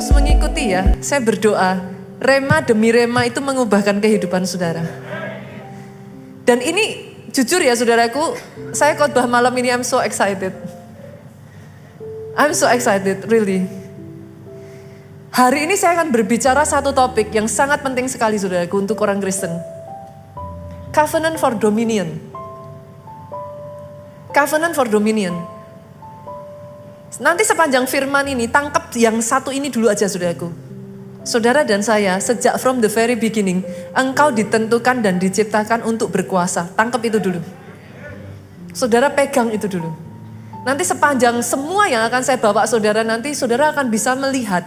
terus mengikuti ya. Saya berdoa, rema demi rema itu mengubahkan kehidupan saudara. Dan ini jujur ya saudaraku, saya khotbah malam ini I'm so excited. I'm so excited, really. Hari ini saya akan berbicara satu topik yang sangat penting sekali saudaraku untuk orang Kristen. Covenant for Dominion. Covenant for Dominion. Nanti sepanjang firman ini, tangkap yang satu ini dulu aja saudaraku. Saudara dan saya, sejak from the very beginning, engkau ditentukan dan diciptakan untuk berkuasa. Tangkap itu dulu. Saudara pegang itu dulu. Nanti sepanjang semua yang akan saya bawa saudara, nanti saudara akan bisa melihat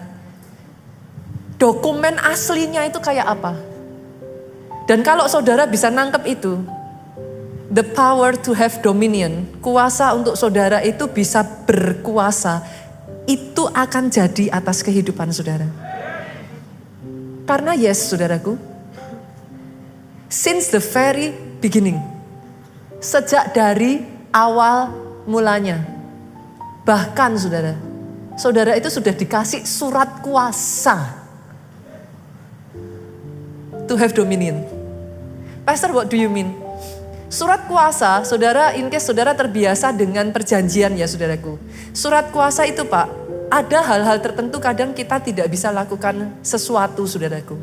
dokumen aslinya itu kayak apa. Dan kalau saudara bisa nangkep itu, the power to have dominion, kuasa untuk saudara itu bisa berkuasa, itu akan jadi atas kehidupan saudara. Karena yes saudaraku, since the very beginning, sejak dari awal mulanya, bahkan saudara itu sudah dikasih surat kuasa to have dominion. Pastor, what do you mean? Surat kuasa, saudara, in case saudara terbiasa dengan perjanjian ya saudaraku. Surat kuasa itu Pak, ada hal-hal tertentu kadang kita tidak bisa lakukan sesuatu saudaraku.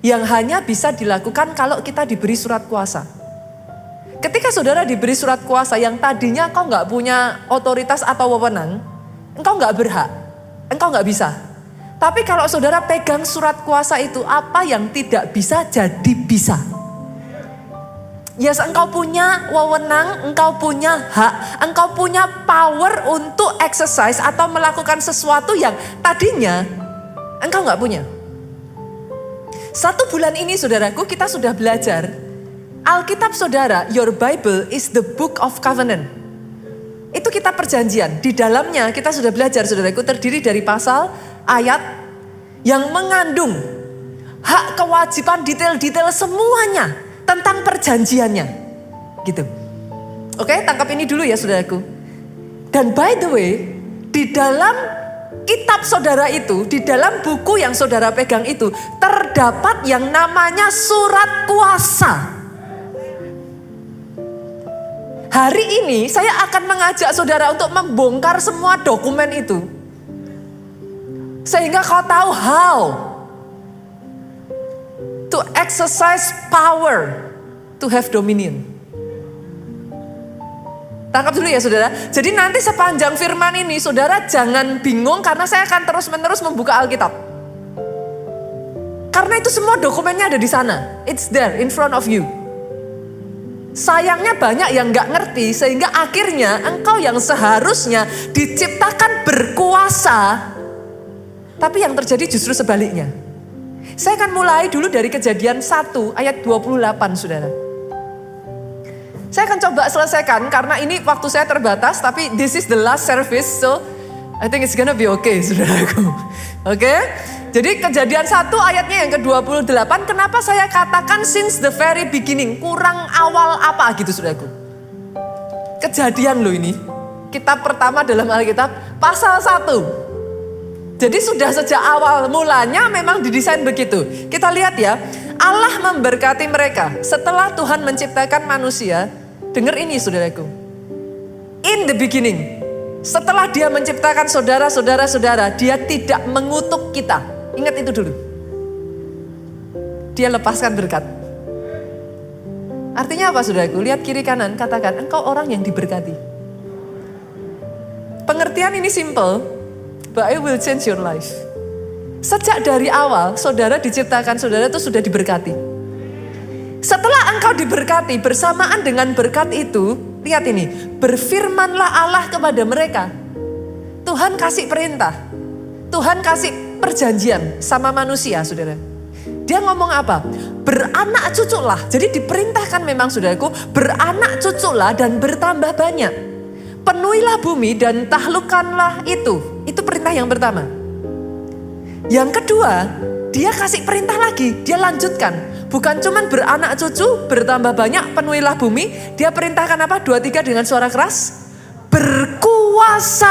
Yang hanya bisa dilakukan kalau kita diberi surat kuasa. Ketika saudara diberi surat kuasa yang tadinya kau gak punya otoritas atau wewenang, engkau gak berhak, engkau gak bisa. Tapi kalau saudara pegang surat kuasa itu, apa yang tidak bisa jadi bisa. Yes, engkau punya wewenang, engkau punya hak, engkau punya power untuk exercise atau melakukan sesuatu yang tadinya engkau gak punya. 1 bulan ini saudaraku kita sudah belajar, Alkitab saudara, your Bible is the book of covenant. Itu kitab perjanjian, di dalamnya kita sudah belajar saudaraku terdiri dari pasal, ayat yang mengandung hak, kewajiban, detail-detail semuanya tentang perjanjiannya, gitu. Oke, tangkap ini dulu ya saudaraku. Dan by the way, di dalam kitab saudara itu, di dalam buku yang saudara pegang itu, terdapat yang namanya surat kuasa. Hari ini saya akan mengajak saudara untuk membongkar semua dokumen itu. Sehingga kau tahu how to exercise power to have dominion. Tangkap dulu ya saudara. Jadi nanti sepanjang firman ini saudara jangan bingung karena saya akan terus-menerus membuka Alkitab. Karena itu semua dokumennya ada di sana. It's there in front of you. Sayangnya banyak yang gak ngerti sehingga akhirnya engkau yang seharusnya diciptakan berkuasa, tapi yang terjadi justru sebaliknya. Saya akan mulai dulu dari Kejadian 1 ayat 28 saudara. Saya akan coba selesaikan karena ini waktu saya terbatas, tapi this is the last service, so I think it's gonna be okay saudaraku. Oke? Jadi Kejadian 1 ayatnya yang ke-28, kenapa saya katakan since the very beginning, kurang awal apa gitu saudaraku. Kejadian loh ini, kitab pertama dalam Alkitab, pasal 1. Jadi sudah sejak awal mulanya memang didesain begitu. Kita lihat ya, Allah memberkati mereka setelah Tuhan menciptakan manusia. Dengar ini saudaraku. In the beginning, setelah dia menciptakan saudara-saudara, dia tidak mengutuk kita. Ingat itu dulu. Dia lepaskan berkat. Artinya apa saudaraku? Lihat kiri kanan, katakan engkau orang yang diberkati. Pengertian ini simple, but it will change your life. Sejak dari awal, saudara diciptakan, saudara itu sudah diberkati. Setelah engkau diberkati, bersamaan dengan berkat itu, lihat ini, berfirmanlah Allah kepada mereka. Tuhan kasih perintah, Tuhan kasih perjanjian sama manusia, saudara. Dia ngomong apa? Beranak cuculah. Jadi diperintahkan memang saudaraku, beranak cuculah dan bertambah banyak. Penuhilah bumi dan taklukkanlah itu. Itu perintah yang pertama. Yang kedua, dia kasih perintah lagi, dia lanjutkan. Bukan cuman beranak cucu, bertambah banyak, penuhilah bumi. Dia perintahkan apa? 2-3 dengan suara keras. Berkuasalah.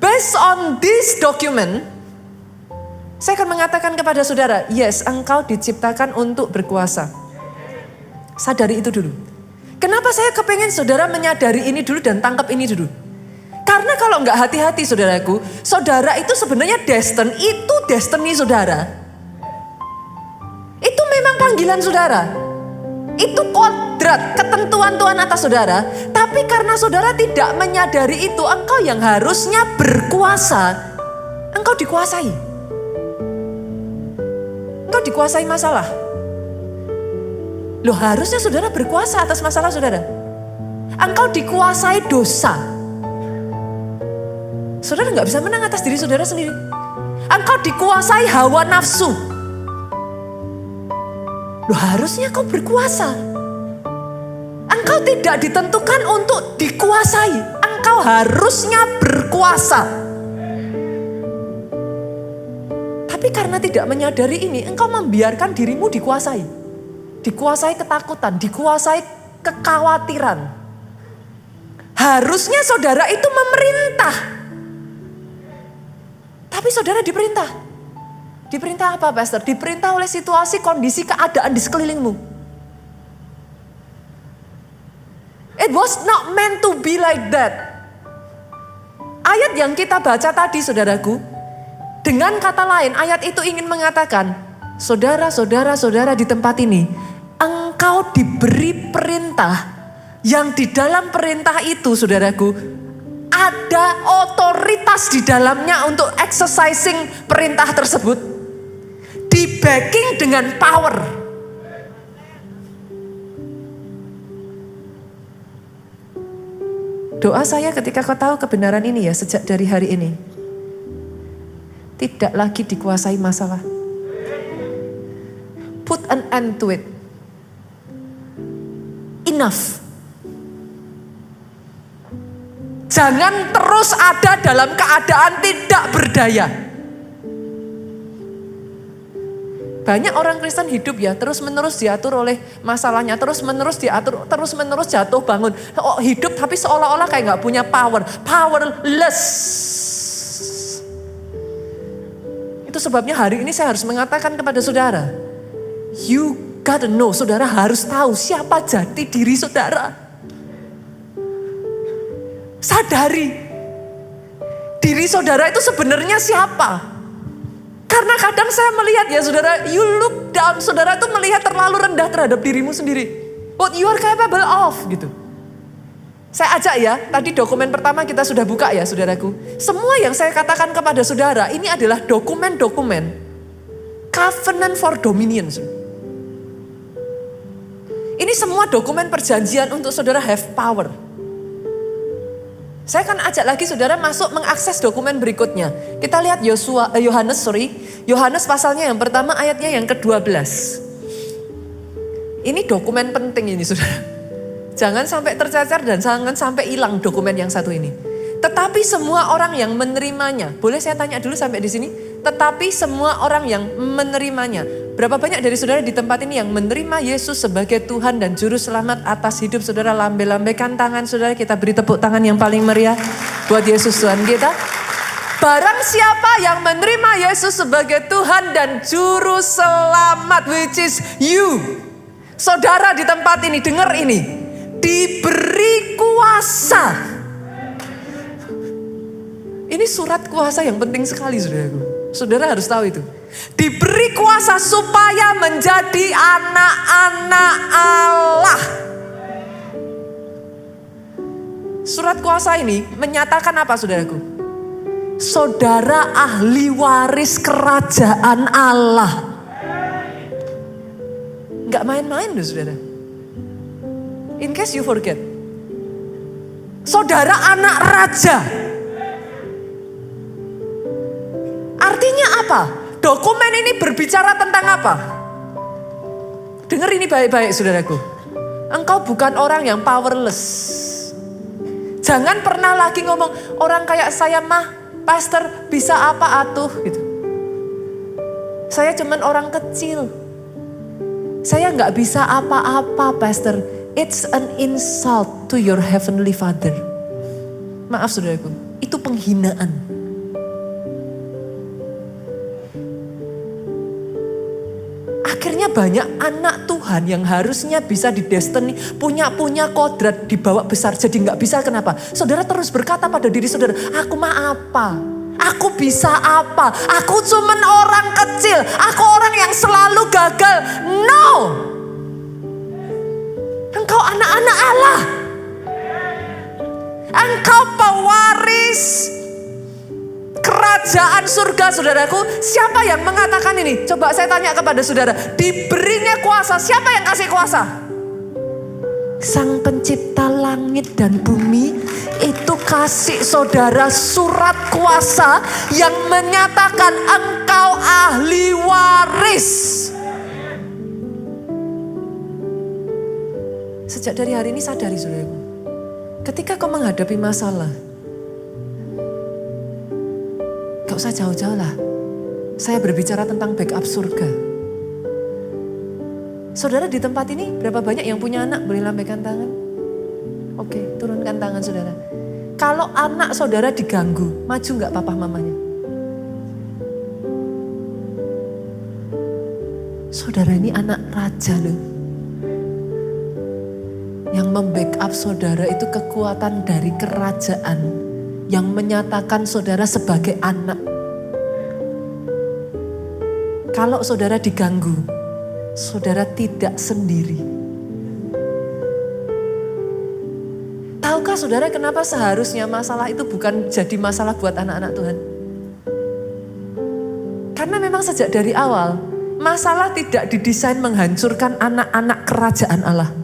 based on this document, saya akan mengatakan kepada saudara, yes, engkau diciptakan untuk berkuasa. Sadari itu dulu. Kenapa saya kepengen saudara menyadari ini dulu dan tangkap ini dulu? Karena kalau nggak hati-hati saudaraku, saudara itu sebenarnya destiny saudara. Itu memang panggilan saudara. Itu kodrat, ketentuan Tuhan atas saudara. Tapi karena saudara tidak menyadari itu, engkau yang harusnya berkuasa, engkau dikuasai. Engkau dikuasai masalah. Loh, harusnya saudara berkuasa atas masalah saudara. Engkau dikuasai dosa. Saudara nggak bisa menang atas diri saudara sendiri. Engkau dikuasai hawa nafsu. Loh, harusnya kau berkuasa. Engkau tidak ditentukan untuk dikuasai. Engkau harusnya berkuasa. Tapi karena tidak menyadari ini, engkau membiarkan dirimu dikuasai. Dikuasai ketakutan, dikuasai kekhawatiran. Harusnya saudara itu memerintah. Tapi saudara diperintah. Diperintah apa, Pastor? Diperintah oleh situasi, kondisi, keadaan di sekelilingmu. It was not meant to be like that. Ayat yang kita baca tadi, saudaraku, dengan kata lain, ayat itu ingin mengatakan, saudara-saudara di tempat ini, engkau diberi perintah, yang di dalam perintah itu, saudaraku, ada otoritas di dalamnya untuk exercising perintah tersebut. Di backing dengan power. Doa saya ketika kau tahu kebenaran ini ya, sejak dari hari ini. Tidak lagi dikuasai masalah. Put an end to it. Enough. Jangan terus ada dalam keadaan tidak berdaya. Banyak orang Kristen hidup ya terus-menerus diatur oleh masalahnya, terus-menerus diatur, terus-menerus jatuh bangun. Oh, hidup tapi seolah-olah kayak gak punya power, powerless. Itu sebabnya hari ini saya harus mengatakan kepada saudara, you gotta know, saudara harus tahu siapa jati diri saudara. Sadari, diri saudara itu sebenarnya siapa? Karena kadang saya melihat ya saudara, you look down, saudara itu melihat terlalu rendah terhadap dirimu sendiri. What you are capable of gitu. Saya ajak ya, tadi dokumen pertama kita sudah buka ya saudaraku. Semua yang saya katakan kepada saudara, ini adalah dokumen-dokumen covenant for dominion. Ini semua dokumen perjanjian untuk saudara have power. Saya akan ajak lagi saudara masuk mengakses dokumen berikutnya. Kita lihat Yohanes pasalnya yang pertama ayatnya yang ke-12. Ini dokumen penting ini saudara. Jangan sampai tercecer dan jangan sampai hilang dokumen yang satu ini. Tetapi semua orang yang menerimanya. Boleh saya tanya dulu sampai di sini? Tetapi semua orang yang menerimanya. Berapa banyak dari saudara di tempat ini yang menerima Yesus sebagai Tuhan dan Juru Selamat atas hidup saudara? Lambai-lambaikan tangan saudara, kita beri tepuk tangan yang paling meriah buat Yesus Tuhan kita. Barang siapa yang menerima Yesus sebagai Tuhan dan Juru Selamat, which is you. Saudara di tempat ini, dengar ini. Diberi kuasa. Ini surat kuasa yang penting sekali saudaraku. Saudara harus tahu itu. Diberi kuasa supaya menjadi anak-anak Allah. Surat kuasa ini menyatakan apa saudaraku? Saudara ahli waris kerajaan Allah. Gak main-main loh saudara. In case you forget. Saudara anak raja. Artinya apa? Dokumen ini berbicara tentang apa? Dengar ini baik-baik saudaraku. Engkau bukan orang yang powerless. Jangan pernah lagi ngomong, orang kayak saya mah, pastor bisa apa atuh gitu. Saya cuman orang kecil. Saya gak bisa apa-apa pastor. It's an insult to your heavenly father. Maaf saudaraku, itu penghinaan. Akhirnya banyak anak Tuhan yang harusnya bisa didestiny, punya kodrat, dibawa besar jadi nggak bisa. Kenapa? Saudara terus berkata pada diri saudara, aku mah apa? Aku bisa apa? Aku cuman orang kecil, aku orang yang selalu gagal. No! Engkau anak-anak Allah. Engkau pewaris kerajaan surga, saudaraku. Siapa yang mengatakan ini? Coba saya tanya kepada saudara. Diberinya kuasa, siapa yang kasih kuasa? Sang pencipta langit dan bumi itu kasih saudara surat kuasa yang menyatakan engkau ahli waris. Sejak dari hari ini sadari saudaraku. Ketika kau menghadapi masalah, gak usah jauh-jauh lah. Saya berbicara tentang backup surga. Saudara di tempat ini berapa banyak yang punya anak? Boleh lambaikan tangan? Oke, turunkan tangan saudara. Kalau anak saudara diganggu, maju gak papa mamanya? Saudara ini anak raja loh. Yang membackup saudara itu kekuatan dari kerajaan yang menyatakan saudara sebagai anak. Kalau saudara diganggu, saudara tidak sendiri. Tahukah saudara kenapa seharusnya masalah itu bukan jadi masalah buat anak-anak Tuhan? Karena memang sejak dari awal, masalah tidak didesain menghancurkan anak-anak kerajaan Allah.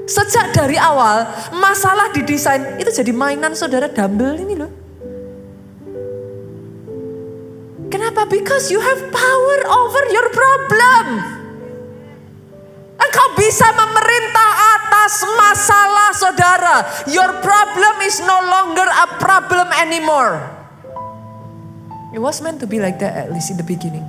Sejak dari awal, masalah didesain itu jadi mainan saudara dumbbell ini loh. Kenapa? Because you have power over your problem. Engkau bisa memerintah atas masalah saudara. Your problem is no longer a problem anymore. It was meant to be like that at least in the beginning.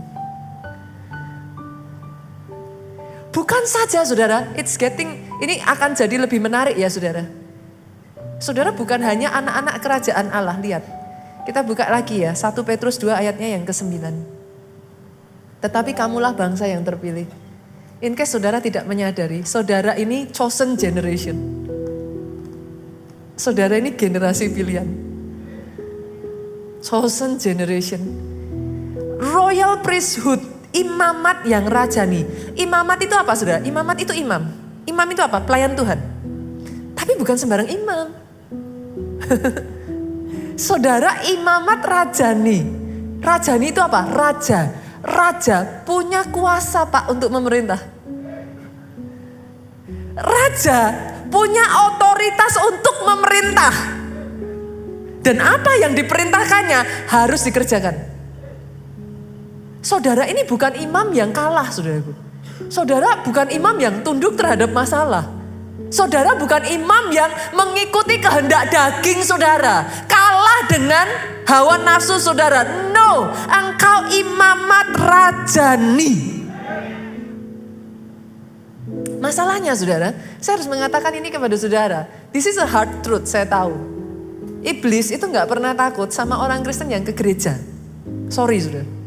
Bukan saja saudara, ini akan jadi lebih menarik ya saudara. Saudara bukan hanya anak-anak kerajaan Allah, lihat. Kita buka lagi ya, 1 Petrus 2 ayatnya yang ke-9. Tetapi kamulah bangsa yang terpilih. In case saudara tidak menyadari, saudara ini chosen generation. Saudara ini generasi pilihan. Chosen generation. Royal priesthood. Imamat yang rajani. Imamat itu apa saudara? Imamat itu imam. Imam itu apa? Pelayan Tuhan. Tapi bukan sembarang imam. Saudara, imamat rajani. Rajani itu apa? Raja. Raja punya kuasa Pak untuk memerintah. Raja punya otoritas untuk memerintah. Dan apa yang diperintahkannya harus dikerjakan. Saudara ini bukan imam yang kalah, saudaraku. Saudara bukan imam yang tunduk terhadap masalah. Saudara bukan imam yang mengikuti kehendak daging saudara. Kalah dengan hawa nafsu saudara. No, engkau imamat rajani. Masalahnya saudara, saya harus mengatakan ini kepada saudara. This is a hard truth, saya tahu. Iblis itu gak pernah takut sama orang Kristen yang ke gereja. Sorry saudara.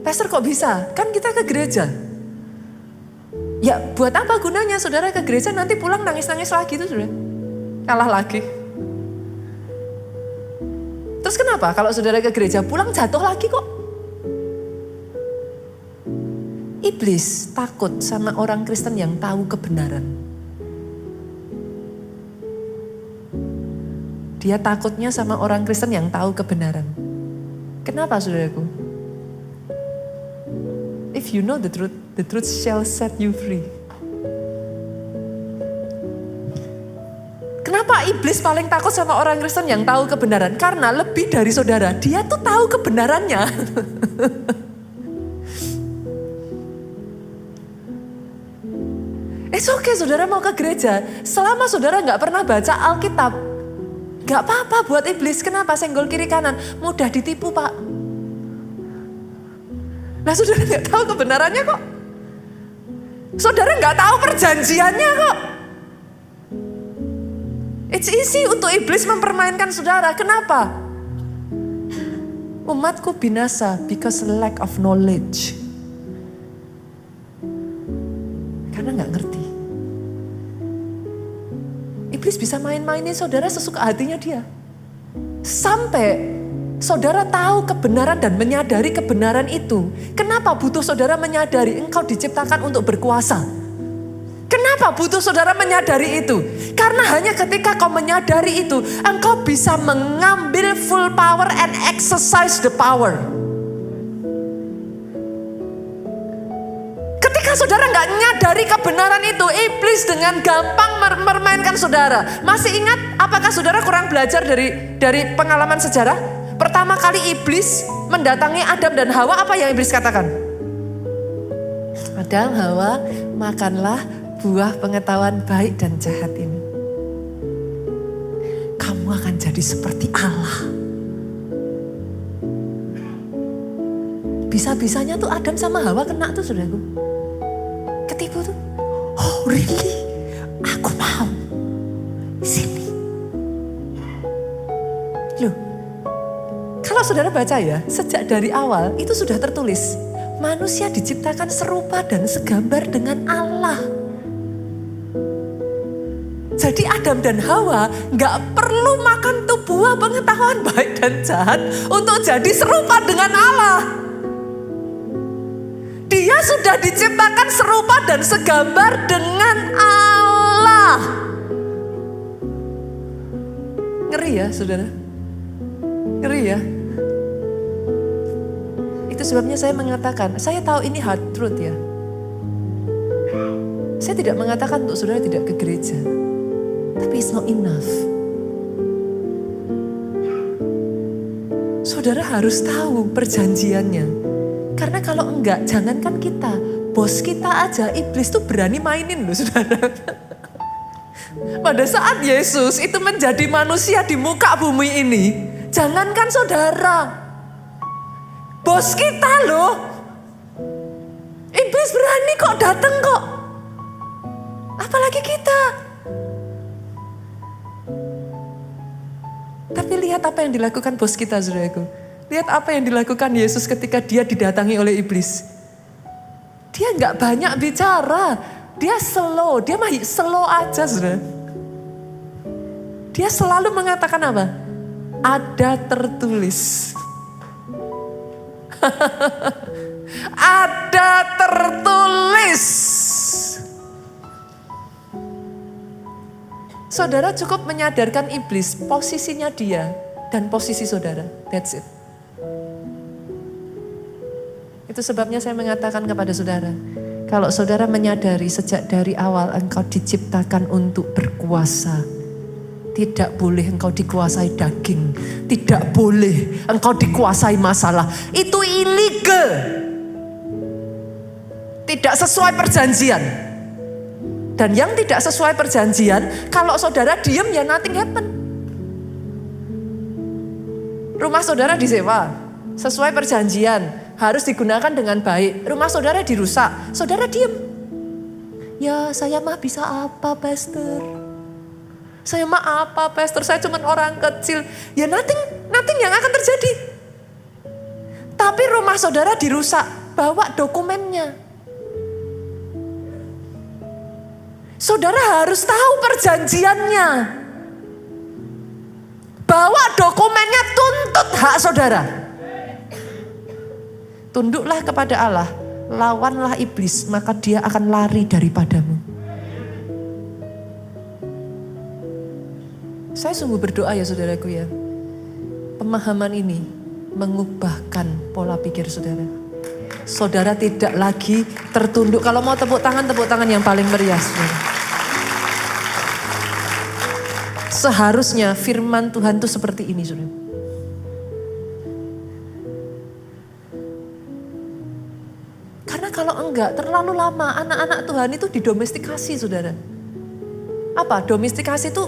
Pastor kok bisa? Kan kita ke gereja. Ya buat apa gunanya saudara ke gereja nanti pulang nangis-nangis lagi tuh saudara. Kalah lagi. Terus kenapa kalau saudara ke gereja pulang jatuh lagi kok? Iblis takut sama orang Kristen yang tahu kebenaran. Dia takutnya sama orang Kristen yang tahu kebenaran. Kenapa saudaraku? If you know the truth shall set you free. Kenapa iblis paling takut sama orang Kristen yang tahu kebenaran? Karena lebih dari saudara, dia tuh tahu kebenarannya. It's okay saudara mau ke gereja, selama saudara gak pernah baca Alkitab, gak apa-apa buat iblis. Kenapa? Senggol kiri kanan, mudah ditipu Pak. Nah saudara gak tahu kebenarannya kok. Saudara gak tahu perjanjiannya kok. It's easy untuk iblis mempermainkan saudara. Kenapa? Umatku binasa because lack of knowledge. Karena gak ngerti. Iblis bisa main-mainin saudara sesuka hatinya dia. Sampai saudara tahu kebenaran dan menyadari kebenaran itu. Kenapa butuh saudara menyadari engkau diciptakan untuk berkuasa? Kenapa butuh saudara menyadari itu? Karena hanya ketika kau menyadari itu, engkau bisa mengambil full power and exercise the power. Ketika saudara gak menyadari kebenaran itu, iblis dengan gampang mermainkan saudara. Masih ingat apakah saudara kurang belajar dari pengalaman sejarah? Pertama kali iblis mendatangi Adam dan Hawa, apa yang iblis katakan? Adam, Hawa, makanlah buah pengetahuan baik dan jahat ini. Kamu akan jadi seperti Allah. Bisa-bisanya tuh Adam sama Hawa kena tuh saudaraku. Ketipu tuh. Oh really? Aku mau. Sini. Loh. Kalau saudara baca ya, sejak dari awal itu sudah tertulis. Manusia diciptakan serupa dan segambar dengan Allah. Jadi Adam dan Hawa gak perlu makan tuh buah pengetahuan baik dan jahat untuk jadi serupa dengan Allah. Dia sudah diciptakan serupa dan segambar dengan Allah. Ngeri ya saudara? Ngeri ya? Itu sebabnya saya mengatakan, saya tahu ini hard truth ya. Saya tidak mengatakan untuk saudara tidak ke gereja. Tapi it's not enough. Saudara harus tahu perjanjiannya. Karena kalau enggak, jangankan kita, bos kita aja, iblis tuh berani mainin loh saudara. Pada saat Yesus itu menjadi manusia di muka bumi ini, jangankan saudara, bos kita loh. Iblis berani kok datang kok. Apalagi kita. Tapi lihat apa yang dilakukan bos kita, saudaraku. Lihat apa yang dilakukan Yesus ketika dia didatangi oleh iblis. Dia nggak banyak bicara. Dia slow, dia mah slow aja, saudara. Dia selalu mengatakan apa? Ada tertulis. Ada tertulis. Saudara cukup menyadarkan iblis posisinya dia dan posisi saudara. That's it. Itu sebabnya saya mengatakan kepada saudara, kalau saudara menyadari sejak dari awal engkau diciptakan untuk berkuasa. Tidak boleh engkau dikuasai daging. Tidak boleh engkau dikuasai masalah. Itu illegal. Tidak sesuai perjanjian. Dan yang tidak sesuai perjanjian, kalau saudara diem ya nothing happen. Rumah saudara disewa, sesuai perjanjian, harus digunakan dengan baik. Rumah saudara dirusak, saudara diem. Ya saya mah bisa apa pastor? Saya mah apa pastor? Saya cuma orang kecil. Ya nothing yang akan terjadi. Tapi rumah saudara dirusak, bawa dokumennya. Saudara harus tahu perjanjiannya. Bawa dokumennya, tuntut hak saudara. Tunduklah kepada Allah, lawanlah iblis, maka dia akan lari daripadamu. Saya sungguh berdoa ya saudaraku ya. Pemahaman ini mengubahkan pola pikir saudara. Saudara tidak lagi tertunduk. Kalau mau tepuk tangan yang paling meriah saudara. Seharusnya firman Tuhan itu seperti ini saudara. Karena kalau enggak terlalu lama anak-anak Tuhan itu didomestikasi saudara. Apa? Domestikasi itu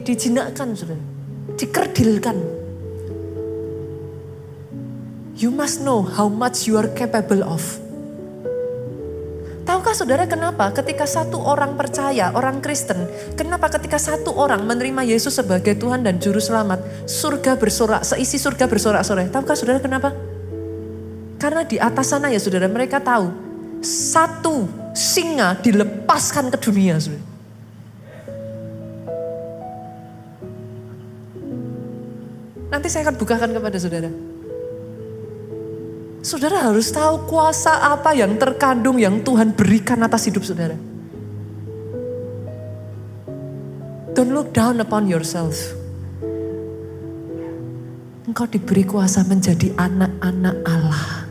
dijinakkan saudara. Dikerdilkan. You must know how much you are capable of. Tahu Tahukah saudara kenapa ketika satu orang percaya, orang Kristen, kenapa ketika satu orang menerima Yesus sebagai Tuhan dan Juru Selamat, surga bersorak, seisi surga bersorak-sorai. Tahukah saudara kenapa? Karena di atas sana ya saudara, mereka tahu satu singa dilepaskan ke dunia. Saudara. Nanti saya akan bukakan kepada saudara. Saudara harus tahu kuasa apa yang terkandung yang Tuhan berikan atas hidup saudara. Don't look down upon yourself. Engkau diberi kuasa menjadi anak-anak Allah.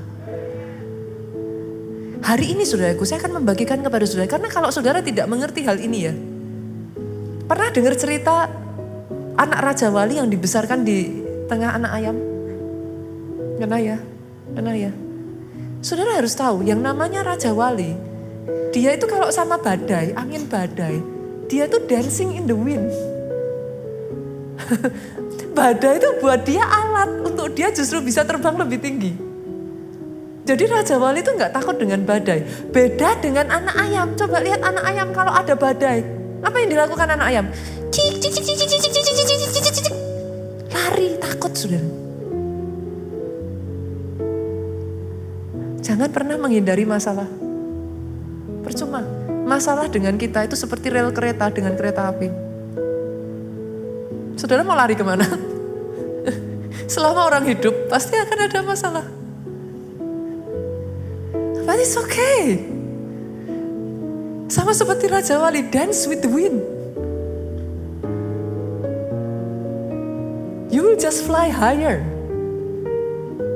Hari ini saudaraku, saya akan membagikan kepada saudara. Karena kalau saudara tidak mengerti hal ini ya. Pernah dengar cerita anak Raja Wali yang dibesarkan di tengah anak ayam? Pernah ya? Saudara harus tahu yang namanya Raja Wali. Dia itu kalau sama badai, angin badai. Dia tuh dancing in the wind. Badai itu buat dia alat untuk dia justru bisa terbang lebih tinggi. Jadi Raja Wali itu gak takut dengan badai. Beda dengan anak ayam. Coba lihat anak ayam kalau ada badai. Apa yang dilakukan anak ayam? Lari, takut saudara. Jangan pernah menghindari masalah. Percuma. Masalah dengan kita itu seperti rel kereta dengan kereta api. Saudara mau lari kemana? Selama orang hidup pasti akan ada masalah. But it's okay. Sama seperti Raja Wali, dance with the wind. You will just fly higher.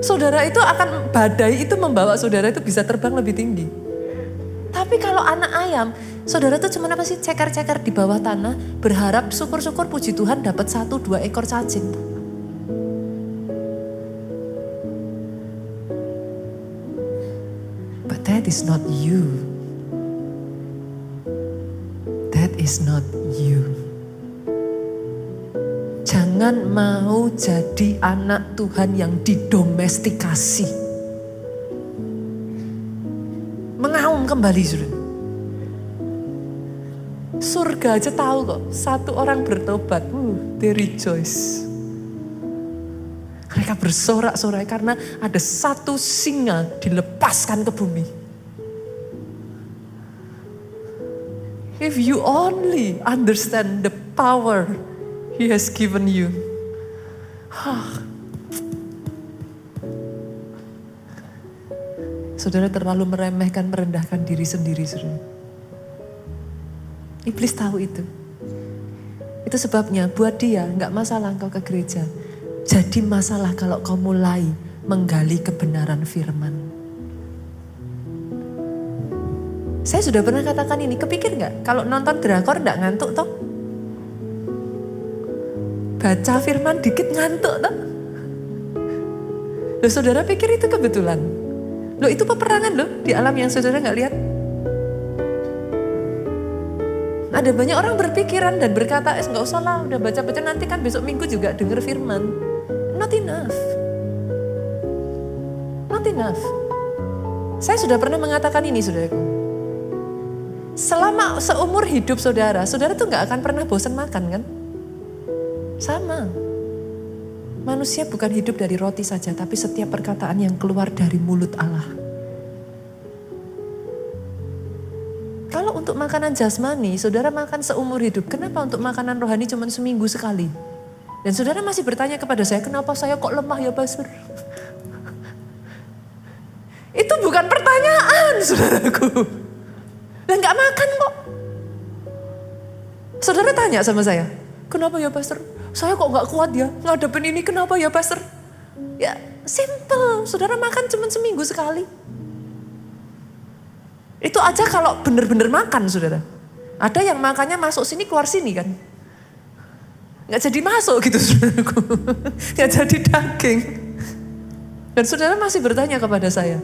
Saudara itu akan, badai itu membawa saudara itu bisa terbang lebih tinggi. Tapi kalau anak ayam, saudara itu cuma apa sih? Ceker-ceker di bawah tanah, berharap syukur-syukur puji Tuhan dapat 1-2 ekor cacing. But that is not you. That is not you. Jangan mau jadi anak Tuhan yang didomestikasi. Mengaum kembali sudah. Surga aja tahu kok, satu orang bertobat, they rejoice. Mereka bersorak-sorai karena ada satu singa dilepaskan ke bumi. If you only understand the power He has given you. Saudara terlalu meremehkan, merendahkan diri sendiri, saudara. Iblis tahu itu. Itu sebabnya buat dia gak masalah engkau ke gereja. Jadi masalah kalau kau mulai menggali kebenaran firman. Saya sudah pernah katakan ini, kepikir gak kalau nonton drakor gak ngantuk toh? Baca firman dikit ngantuk toh? Loh saudara pikir itu kebetulan? Loh itu peperangan loh di alam yang saudara gak lihat. Ada banyak orang berpikiran dan berkata, gak usah lah udah baca-baca nanti kan besok minggu juga denger firman. Not enough. Not enough. Saya sudah pernah mengatakan ini saudaraku. Selama seumur hidup saudara, saudara tuh gak akan pernah bosan makan kan? Sama. Manusia bukan hidup dari roti saja, tapi setiap perkataan yang keluar dari mulut Allah. Kalau untuk makanan jasmani, saudara makan seumur hidup. Kenapa untuk makanan rohani cuma seminggu sekali? Dan saudara masih bertanya kepada saya, kenapa saya kok lemah ya Pastor? Itu bukan pertanyaan saudaraku. Dan gak makan kok. Saudara tanya sama saya, kenapa ya Pastor? Saya kok gak kuat ya ngadepin ini, kenapa ya Pastor? Ya simple, saudara makan cuma seminggu sekali. Itu aja kalau bener-bener makan saudara. Ada yang makannya masuk sini keluar sini kan. Gak jadi masuk gitu saudaraku. Gak jadi daging. Dan saudara masih bertanya kepada saya,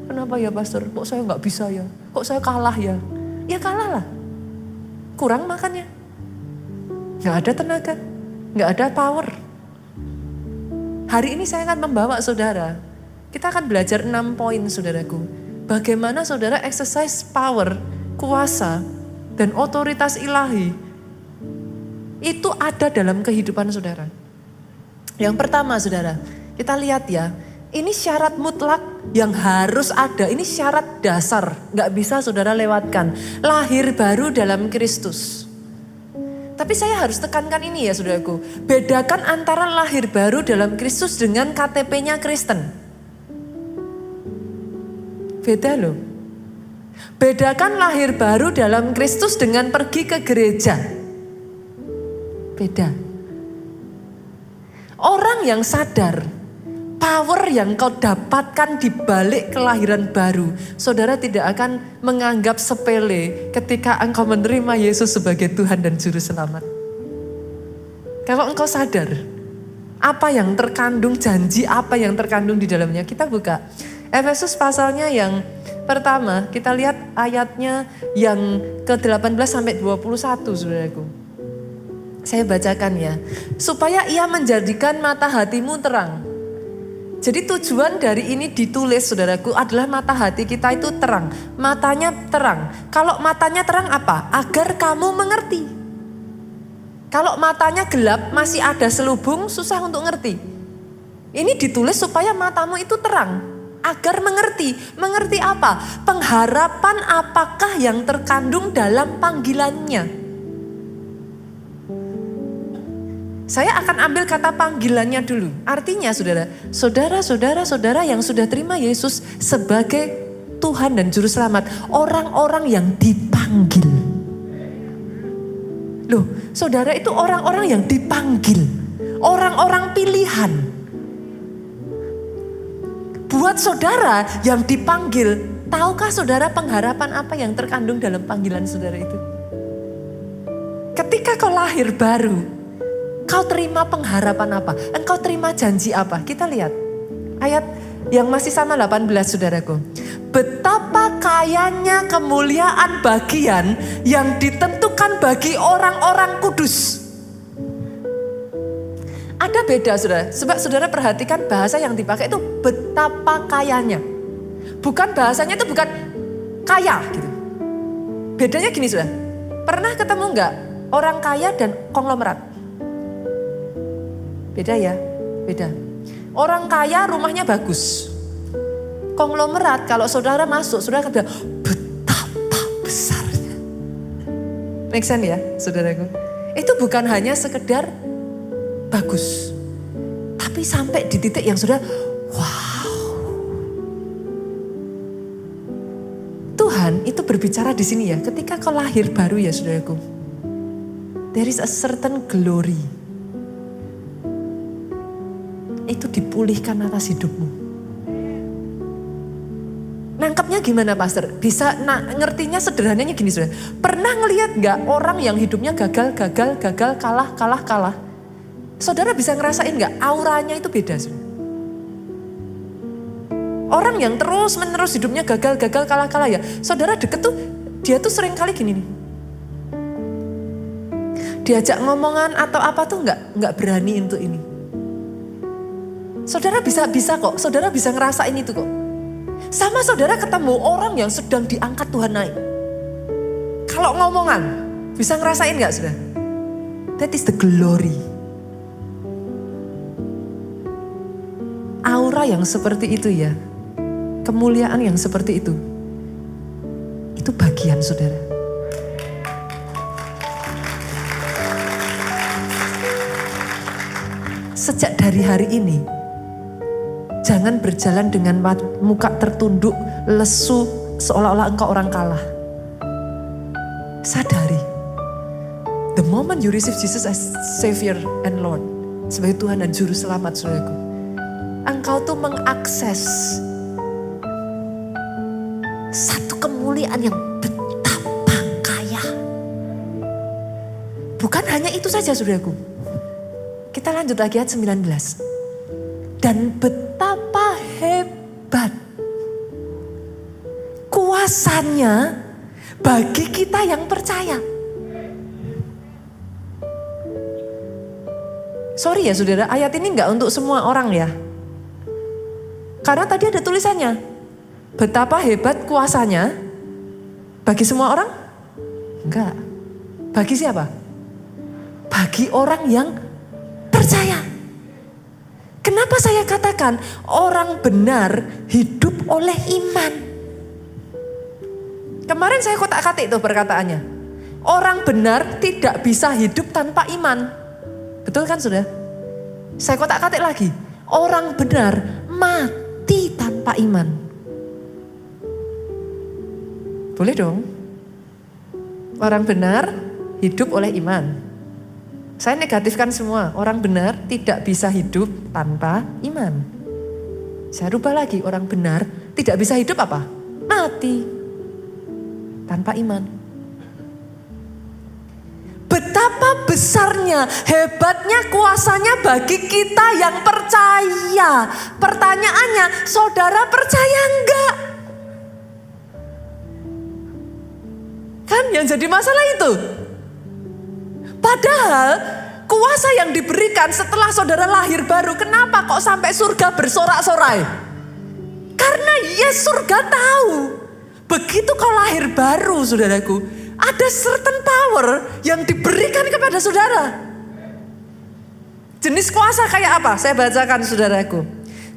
kenapa ya Pastor? Kok saya gak bisa ya? Kok saya kalah ya? Ya kalah lah. Kurang makannya. Gak ada tenaga. Gak ada power. Hari ini saya akan membawa saudara. Kita akan belajar 6 poin saudaraku. bagaimana saudara exercise power, kuasa, dan otoritas ilahi itu ada dalam kehidupan saudara. Yang pertama saudara, kita lihat ya, ini syarat mutlak yang harus ada, ini syarat dasar, gak bisa saudara lewatkan. Lahir baru dalam Kristus. Tapi saya harus tekankan ini ya saudaraku, bedakan antara lahir baru dalam Kristus dengan KTP-nya Kristen. Beda loh. Bedakan lahir baru dalam Kristus dengan pergi ke gereja. Beda. Orang yang sadar power yang kau dapatkan di balik kelahiran baru, saudara tidak akan menganggap sepele ketika engkau menerima Yesus sebagai Tuhan dan Juru Selamat. Kalau engkau sadar apa yang terkandung, janji apa yang terkandung di dalamnya, kita buka Efesus pasalnya yang pertama, kita lihat ayatnya yang ke-18 sampai 21 saudaraku. Saya bacakan ya. Supaya ia menjadikan mata hatimu terang. Jadi tujuan dari ini ditulis saudaraku adalah mata hati kita itu terang. Matanya terang. Kalau matanya terang apa? Agar kamu mengerti. Kalau matanya gelap masih ada selubung, susah untuk ngerti. Ini ditulis supaya matamu itu terang. Agar mengerti. Mengerti apa? Pengharapan apakah yang terkandung dalam panggilannya. Saya akan ambil kata panggilannya dulu. Artinya saudara yang sudah terima Yesus sebagai Tuhan dan Juru Selamat. Orang-orang yang dipanggil. Loh, saudara itu orang-orang yang dipanggil. Orang-orang pilihan. Buat saudara yang dipanggil, tahukah saudara pengharapan apa yang terkandung dalam panggilan saudara itu? Ketika kau lahir baru, kau terima pengharapan apa? Engkau terima janji apa? Kita lihat ayat yang masih sama 18 saudaraku. Betapa kayanya kemuliaan bagian yang ditentukan bagi orang-orang kudus. Ada beda saudara. Sebab saudara perhatikan bahasa yang dipakai itu betapa kayanya. Bukan bahasanya itu bukan kaya gitu. Bedanya gini saudara. Pernah ketemu enggak orang kaya dan konglomerat? Beda ya, beda. Orang kaya rumahnya bagus. Konglomerat kalau saudara masuk, saudara akan bilang betapa besarnya. Make sense ya saudaraku? Itu bukan hanya sekedar bagus. Tapi sampai di titik yang saudara, wow. Tuhan itu berbicara di sini ya, ketika kau lahir baru ya saudaraku. There is a certain glory. Itu dipulihkan atas hidupmu. Nangkepnya gimana pastor? Bisa ngertinya sederhananya gini saudara. Pernah ngelihat gak orang yang hidupnya gagal, kalah? Saudara bisa ngerasain gak auranya itu beda saudara? Orang yang terus menerus hidupnya gagal, kalah ya. Saudara deket tuh, dia tuh sering kali gini nih. Diajak ngomongan atau apa tuh gak berani untuk ini. Saudara bisa kok, saudara bisa ngerasain itu kok. Sama saudara ketemu orang yang sedang diangkat Tuhan naik. Kalau ngomongan, bisa ngerasain gak saudara? That is the glory. Aura yang seperti itu ya, kemuliaan yang seperti itu bagian saudara. Sejak dari hari ini, jangan berjalan dengan muka tertunduk, lesu, seolah-olah engkau orang kalah. Sadari, the moment you receive Jesus as Savior and Lord, sebagai Tuhan dan Juru Selamat saudaraku, engkau tuh mengakses satu kemuliaan yang betapa kaya. Bukan hanya itu saja saudaraku. Kita lanjut lagi ayat 19. Dan betapa hebat kuasanya bagi kita yang percaya. Sorry ya saudara, ayat ini enggak untuk semua orang ya. Karena tadi ada tulisannya, Betapa hebat kuasanya bagi semua orang? Enggak. Bagi siapa? Bagi orang yang percaya. Kenapa saya katakan orang benar hidup oleh iman? Kemarin saya kotak-katik itu perkataannya. Orang benar tidak bisa hidup tanpa iman. Betul kan sudah? Saya kotak-katik lagi. Orang benar mati tanpa iman. Boleh dong? Orang benar hidup oleh iman. Saya negatifkan semua. Orang benar tidak bisa hidup tanpa iman. Saya rubah lagi. Orang benar tidak bisa hidup apa? Mati tanpa iman. Betapa besarnya, hebatnya kuasanya bagi kita yang percaya. Pertanyaannya, saudara percaya enggak? Kan yang jadi masalah itu. Padahal kuasa yang diberikan setelah saudara lahir baru, kenapa kok sampai surga bersorak-sorai? Karena yes, surga tahu. Begitu kau lahir baru, saudaraku, ada certain power yang diberikan kepada saudara. Jenis kuasa kayak apa? Saya bacakan saudaraku.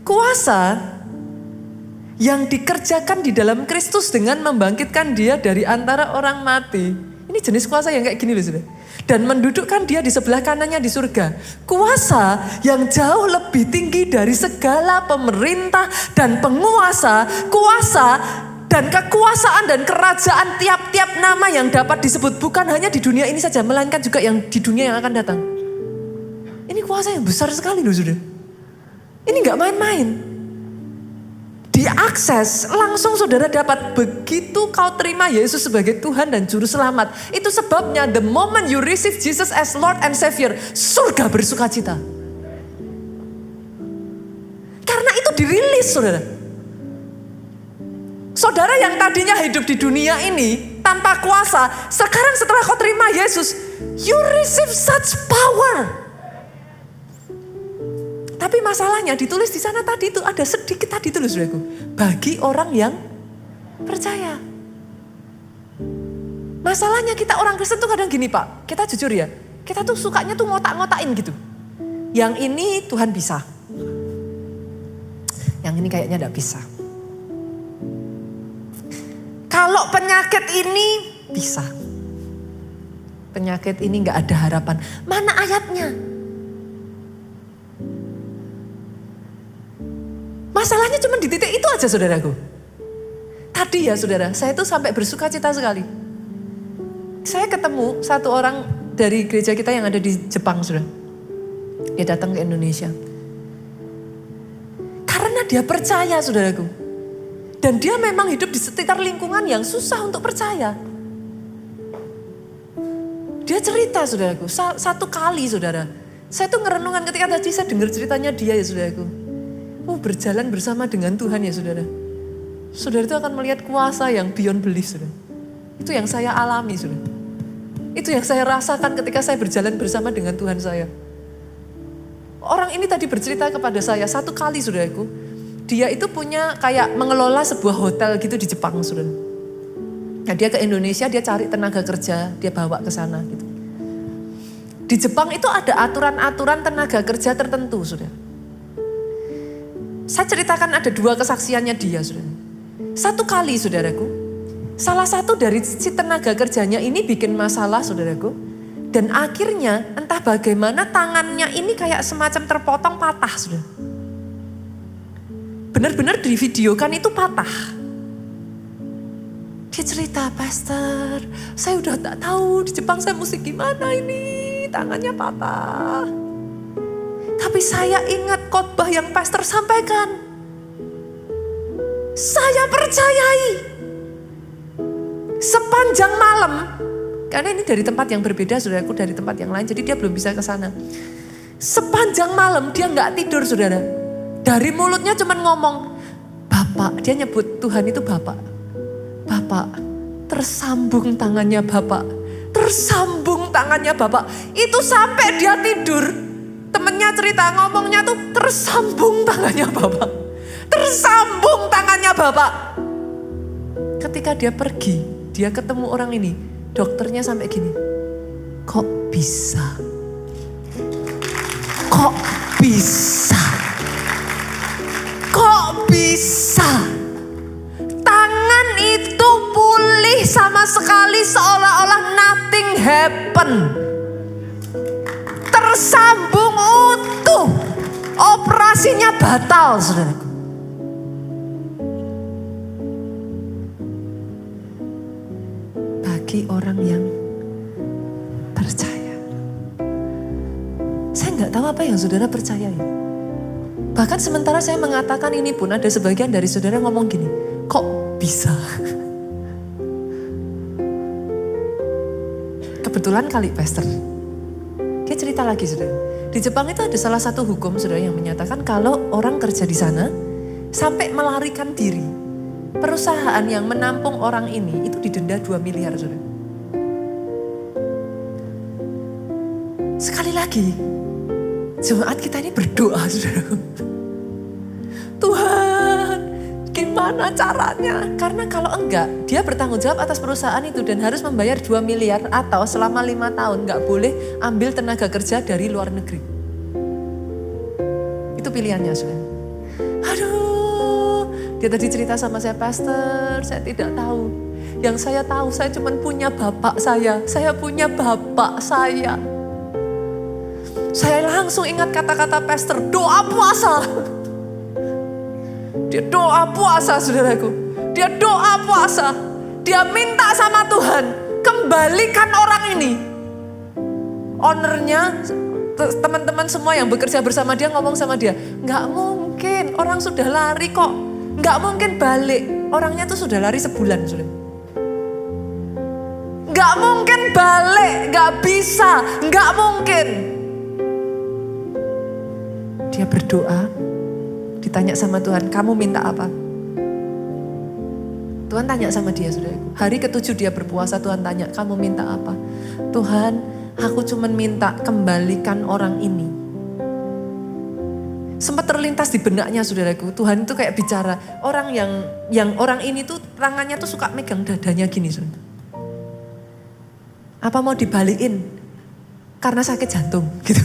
Kuasa yang dikerjakan di dalam Kristus dengan membangkitkan dia dari antara orang mati. Ini jenis kuasa yang kayak gini loh saudara. Dan mendudukkan dia di sebelah kanannya di surga. Kuasa yang jauh lebih tinggi dari segala pemerintah dan penguasa. Kuasa dan kekuasaan dan kerajaan tiap-tiap nama yang dapat disebut bukan hanya di dunia ini saja, melainkan juga yang di dunia yang akan datang. Ini kuasa yang besar sekali loh saudara. Ini gak main-main. Diakses langsung saudara dapat begitu kau terima Yesus sebagai Tuhan dan Juru Selamat. Itu sebabnya the moment you receive Jesus as Lord and Savior, surga bersuka cita. Karena itu dirilis saudara. Saudara yang tadinya hidup di dunia ini tanpa kuasa, sekarang setelah kau terima Yesus, you receive such power. Tapi masalahnya ditulis di sana tadi itu ada sedikit tadi itu loh saudaraku. Bagi orang yang percaya. Masalahnya kita orang Kristen tuh kadang gini Pak. Kita jujur ya. Kita tuh sukanya tuh ngotak-ngotakin gitu. Yang ini Tuhan bisa. Yang ini kayaknya enggak bisa. Kalau penyakit ini bisa. Penyakit ini enggak ada harapan. Mana ayatnya? Masalahnya cuma di titik itu aja saudaraku. Tadi ya saudara, saya tuh sampai bersuka cita sekali. Saya ketemu satu orang dari gereja kita yang ada di Jepang saudara. Dia datang ke Indonesia. Karena dia percaya saudaraku. Dan dia memang hidup di sekitar lingkungan yang susah untuk percaya. Dia cerita saudaraku, satu kali saudara. Saya tuh ngerenungan ketika tadi saya dengar ceritanya dia ya saudaraku. Oh berjalan bersama dengan Tuhan ya saudara. Saudara itu akan melihat kuasa yang beyond belief saudara. Itu yang saya alami saudara. Itu yang saya rasakan ketika saya berjalan bersama dengan Tuhan saya. Orang ini tadi bercerita kepada saya satu kali saudaraku. Dia itu punya kayak mengelola sebuah hotel gitu di Jepang saudara. Nah dia ke Indonesia, dia cari tenaga kerja, dia bawa ke sana gitu. Di Jepang itu ada aturan-aturan tenaga kerja tertentu saudara. Saya ceritakan ada dua kesaksiannya dia, saudara. Satu kali, saudaraku, salah satu dari si tenaga kerjanya ini bikin masalah, saudaraku. Dan akhirnya entah bagaimana tangannya ini kayak semacam terpotong patah, saudara. Benar-benar divideokan itu patah. Dia cerita, Pastor, saya udah tak tahu di Jepang saya mesti gimana ini, tangannya patah. Tapi saya ingat khotbah yang pastor sampaikan. Saya percayai. Sepanjang malam. Karena ini dari tempat yang berbeda saudaraku, dari tempat yang lain. Jadi dia belum bisa ke sana. Sepanjang malam dia gak tidur saudara. Dari mulutnya cuma ngomong. Bapak, dia nyebut Tuhan itu Bapak. Bapak, tersambung tangannya Bapak. Tersambung tangannya Bapak. Itu sampai dia tidur. Temennya cerita ngomongnya tuh tersambung tangannya Bapak. Tersambung tangannya Bapak. Ketika dia pergi, dia ketemu orang ini, dokternya sampai gini, kok bisa? Kok bisa? Kok bisa? Tangan itu pulih sama sekali seolah-olah nothing happen. Tersambung utuh. Operasinya batal, saudaraku. Bagi orang yang percaya. Saya nggak tahu apa yang saudara percayai. Bahkan sementara saya mengatakan ini pun ada sebagian dari saudara ngomong gini, kok bisa? Kebetulan kali pastor, dia cerita lagi saudara. Di Jepang itu ada salah satu hukum saudara yang menyatakan kalau orang kerja di sana sampai melarikan diri, perusahaan yang menampung orang ini itu didenda 2 miliar saudara. Sekali lagi, jemaat kita ini berdoa saudara. Tuhan, gimana caranya? Karena kalau enggak, dia bertanggung jawab atas perusahaan itu dan harus membayar 2 miliar atau selama 5 tahun enggak boleh ambil tenaga kerja dari luar negeri. Itu pilihannya saudara. Aduh, dia tadi cerita sama saya, pastor, saya tidak tahu. Yang saya tahu, saya cuma punya bapak saya punya bapak saya. Saya langsung ingat kata-kata pastor, doa puasa. Dia doa puasa saudaraku. Dia doa puasa. Dia minta sama Tuhan, kembalikan orang ini. Ownernya, teman-teman semua yang bekerja bersama dia ngomong sama dia, nggak mungkin, orang sudah lari kok. Nggak mungkin balik. Orangnya tuh sudah lari sebulan sudah. Nggak mungkin balik, nggak bisa, nggak mungkin. Dia berdoa, ditanya sama Tuhan, kamu minta apa? Tuhan tanya sama dia, saudaraku. Hari ke-7 dia berpuasa, Tuhan tanya, kamu minta apa? Tuhan, aku cuma minta kembalikan orang ini. Sempat terlintas di benaknya, saudaraku. Tuhan itu kayak bicara, orang yang orang ini tuh tangannya tuh suka megang dadanya gini, saudara. Apa mau dibalikin? Karena sakit jantung, gitu.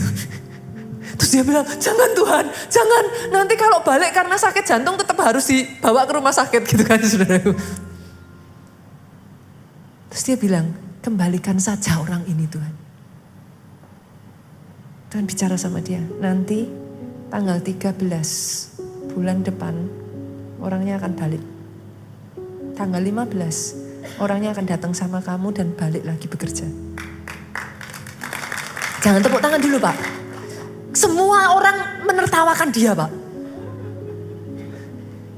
Terus dia bilang, jangan Tuhan, jangan. Nanti kalau balik karena sakit jantung tetap harus dibawa ke rumah sakit gitu kan saudaraku. Terus dia bilang, kembalikan saja orang ini Tuhan. Tuhan bicara sama dia, nanti tanggal 13 bulan depan orangnya akan balik. Tanggal 15 orangnya akan datang sama kamu dan balik lagi bekerja. Jangan tepuk tangan dulu Pak. Semua orang menertawakan dia Pak.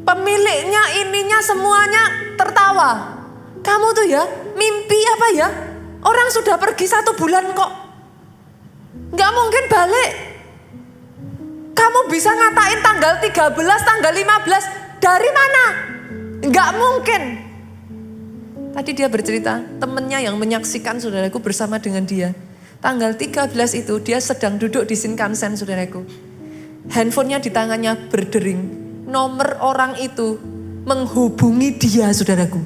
Pemiliknya, ininya semuanya tertawa. Kamu tuh ya, mimpi apa ya? Orang sudah pergi 1 bulan kok. Gak mungkin balik. Kamu bisa ngatain tanggal 13, tanggal 15. Dari mana? Gak mungkin. Tadi dia bercerita, temennya yang menyaksikan saudaraku bersama dengan dia. Tanggal 13 itu dia sedang duduk di Shinkansen saudaraku. Handphonenya di tangannya berdering. Nomor orang itu menghubungi dia saudaraku.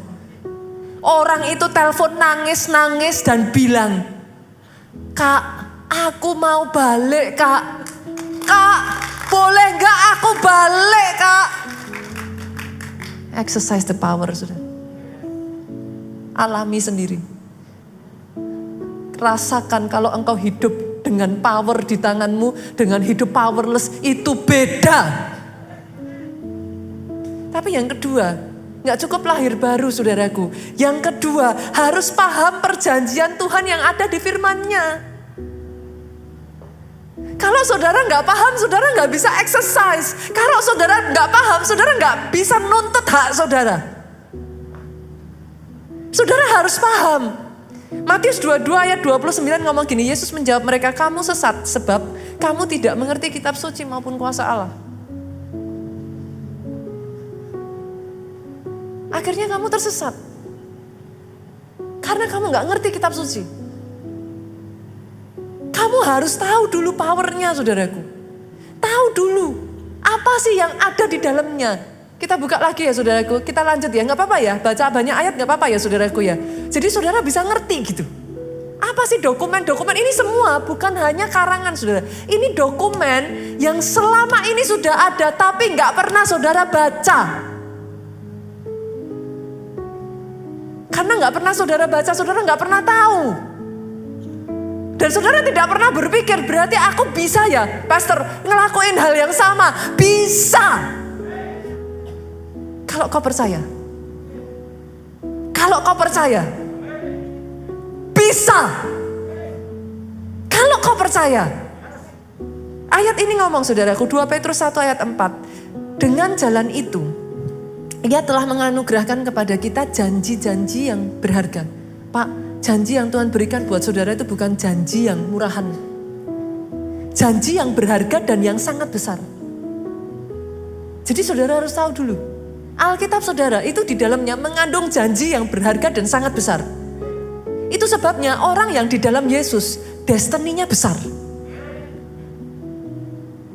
Orang itu telepon nangis-nangis dan bilang, Kak, aku mau balik Kak. Kak, boleh gak aku balik Kak? Exercise the power saudara. Alami sendiri. Rasakan kalau engkau hidup dengan power di tanganmu, dengan hidup powerless, itu beda. Tapi yang kedua, gak cukup lahir baru saudaraku. Yang kedua, harus paham perjanjian Tuhan yang ada di firman-Nya. Kalau saudara gak paham, saudara gak bisa exercise. Kalau saudara gak paham, saudara gak bisa nuntut hak saudara. Saudara harus paham. Matius 22 ayat 29 ngomong gini, Yesus menjawab mereka, kamu sesat sebab kamu tidak mengerti kitab suci maupun kuasa Allah. Akhirnya kamu tersesat. Karena kamu gak ngerti kitab suci. Kamu harus tahu dulu powernya saudaraku. Tahu dulu apa sih yang ada di dalamnya. Kita buka lagi ya saudaraku, kita lanjut ya, nggak apa-apa ya, baca banyak ayat nggak apa-apa ya saudaraku ya. Jadi saudara bisa ngerti gitu. Apa sih dokumen-dokumen ini semua bukan hanya karangan saudara. Ini dokumen yang selama ini sudah ada tapi nggak pernah saudara baca. Karena nggak pernah saudara baca, saudara nggak pernah tahu. Dan saudara tidak pernah berpikir berarti aku bisa ya pastor ngelakuin hal yang sama. Bisa. Kalau kau percaya. Kalau kau percaya. Bisa. Kalau kau percaya. Ayat ini ngomong saudaraku 2 Petrus 1 ayat 4. Dengan jalan itu Ia telah menganugerahkan kepada kita janji-janji yang berharga. Pak, janji yang Tuhan berikan buat saudara itu bukan janji yang murahan. Janji yang berharga dan yang sangat besar. Jadi saudara harus tahu dulu. Alkitab saudara itu di dalamnya mengandung janji yang berharga dan sangat besar. Itu sebabnya orang yang di dalam Yesus destininya besar.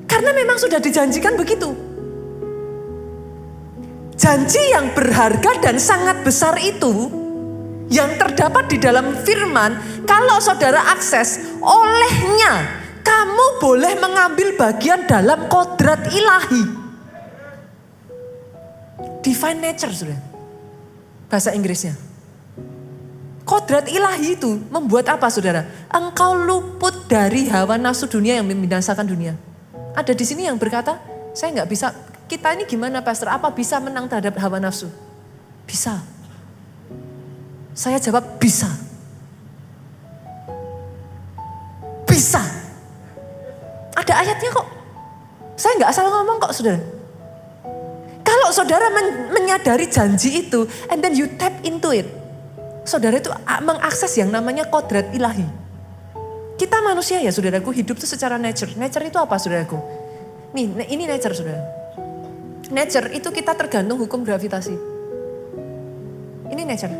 Karena memang sudah dijanjikan begitu. Janji yang berharga dan sangat besar itu yang terdapat di dalam firman, kalau saudara akses olehnya, kamu boleh mengambil bagian dalam kodrat ilahi. Divine nature saudara. Bahasa Inggrisnya. Kodrat ilahi itu membuat apa saudara? Engkau luput dari hawa nafsu dunia yang membinasakan dunia. Ada di sini yang berkata, saya nggak bisa, kita ini gimana pastor? Apa bisa menang terhadap hawa nafsu? Bisa. Saya jawab bisa. Bisa. Ada ayatnya kok. Saya nggak asal ngomong kok saudara. Kalau saudara menyadari janji itu, and then you tap into it. Saudara itu mengakses yang namanya kodrat ilahi. Kita manusia ya saudaraku, hidup itu secara nature. Nature itu apa saudaraku? Nih, ini nature saudara. Nature itu kita tergantung hukum gravitasi. Ini nature.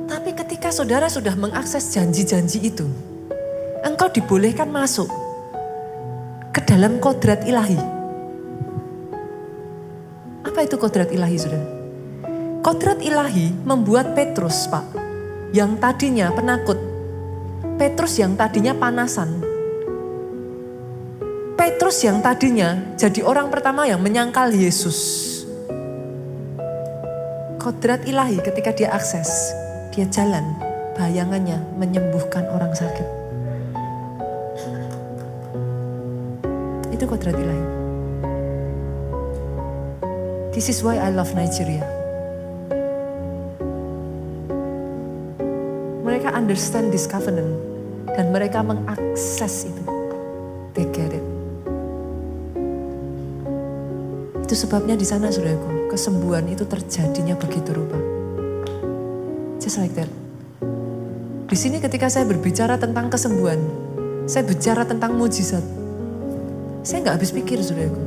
Tapi ketika saudara sudah mengakses janji-janji itu, engkau dibolehkan masuk ke dalam kodrat ilahi. Apa itu kodrat ilahi saudara? Kodrat ilahi membuat Petrus Pak, yang tadinya penakut, Petrus yang tadinya panasan, Petrus yang tadinya jadi orang pertama yang menyangkal Yesus. Kodrat ilahi ketika dia akses, dia jalan, bayangannya menyembuhkan orang sakit. Itu kodrat ilahi. This is why I love Nigeria. Mereka understand this covenant dan mereka mengakses itu. They get it. Itu sebabnya di sana saudaraku, kesembuhan itu terjadinya begitu rupa. Just like that. Di sini ketika saya berbicara tentang kesembuhan, saya bicara tentang mujizat. Saya nggak habis pikir saudaraku.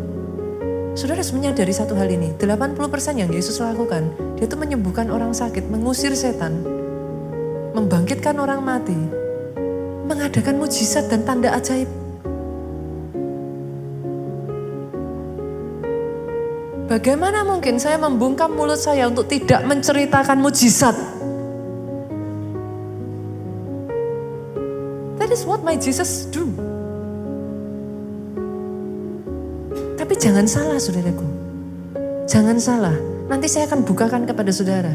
Saudara harus menyadari satu hal ini, 80% yang Yesus lakukan, dia itu menyembuhkan orang sakit, mengusir setan, membangkitkan orang mati, mengadakan mujizat dan tanda ajaib. Bagaimana mungkin saya membungkam mulut saya untuk tidak menceritakan mujizat? That is what my Jesus do. Tapi jangan salah saudaraku. Jangan salah. Nanti saya akan bukakan kepada saudara.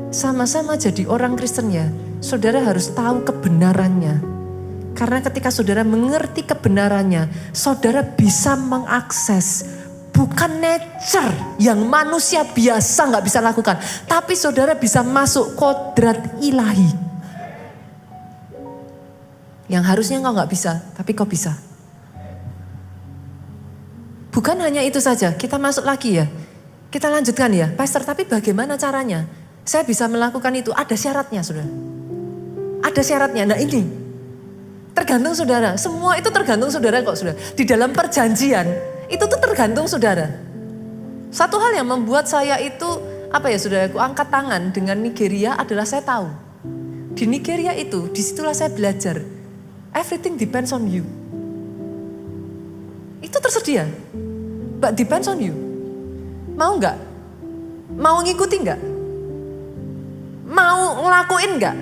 Sama-sama jadi orang Kristen ya. Saudara harus tahu kebenarannya. Karena ketika saudara mengerti kebenarannya, saudara bisa mengakses bukan nature yang manusia biasa gak bisa lakukan. Tapi saudara bisa masuk kodrat ilahi. Yang harusnya kau gak bisa, tapi kau bisa. Bukan hanya itu saja, kita masuk lagi ya. Kita lanjutkan ya, pastor, tapi bagaimana caranya? Saya bisa melakukan itu, ada syaratnya saudara. Ada syaratnya, nah ini. Tergantung saudara, semua itu tergantung saudara kok saudara. Di dalam perjanjian, itu tuh tergantung saudara. Satu hal yang membuat saya itu, apa ya saudaraku, angkat tangan dengan Nigeria adalah saya tahu. Di Nigeria itu, disitulah saya belajar. Everything depends on you. Itu tersedia. But depends on you. Mau nggak? Mau ngikuti nggak? Mau ngelakuin nggak?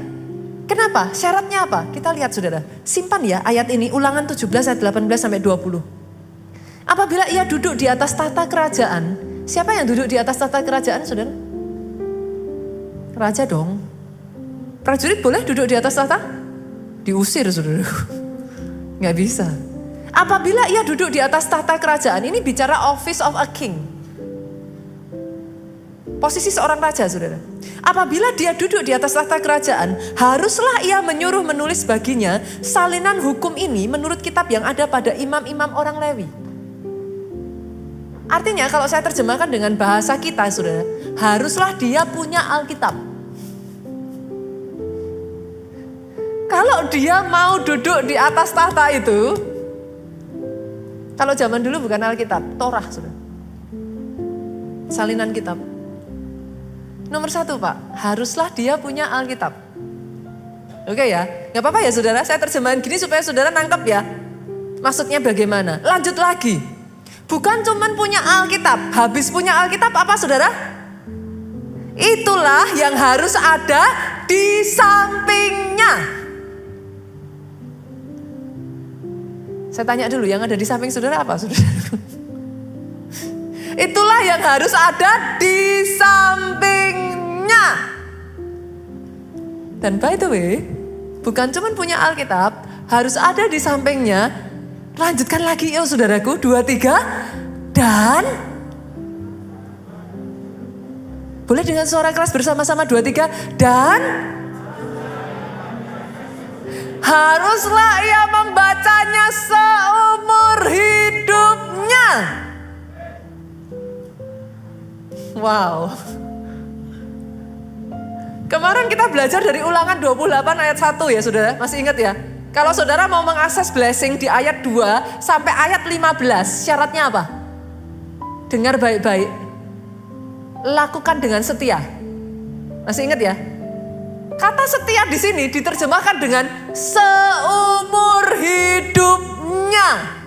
Kenapa? Syaratnya apa? Kita lihat saudara. Simpan ya ayat ini, Ulangan 17 ayat 18 sampai 20. Apabila ia duduk di atas tahta kerajaan, siapa yang duduk di atas tahta kerajaan saudara? Raja dong. Prajurit boleh duduk di atas tahta? Diusir saudara. Nggak bisa. Apabila ia duduk di atas tahta kerajaan, ini bicara office of a king. Posisi seorang raja saudara. Apabila dia duduk di atas tahta kerajaan, haruslah ia menyuruh menulis baginya salinan hukum ini menurut kitab yang ada pada imam-imam orang Lewi. Artinya kalau saya terjemahkan dengan bahasa kita saudara, haruslah dia punya Alkitab. Kalau dia mau duduk di atas tahta itu, kalau zaman dulu bukan Alkitab, Torah saudara. Salinan kitab. Nomor 1 Pak, haruslah dia punya Alkitab. Oke ya, gak apa-apa ya saudara, saya terjemahin gini supaya saudara nangkep ya. Maksudnya bagaimana? Lanjut lagi. Bukan cuman punya Alkitab, habis punya Alkitab apa saudara? Itulah yang harus ada di sampingnya. Saya tanya dulu, yang ada di samping saudara apa saudara? Itulah yang harus ada di sampingnya. Dan by the way, bukan cuma punya Alkitab, harus ada di sampingnya. Lanjutkan lagi ya saudaraku, 2, 3. Dan, boleh dengan suara keras bersama-sama 2, 3. Dan, haruslah ia membacanya seumur hidupnya. Wow. Kemarin kita belajar dari Ulangan 28 ayat 1 ya saudara, masih ingat ya? Kalau saudara mau mengakses blessing di ayat 2 sampai ayat 15, syaratnya apa? Dengar baik-baik. Lakukan dengan setia. Masih ingat ya? Kata setia di sini diterjemahkan dengan seumur hidupnya.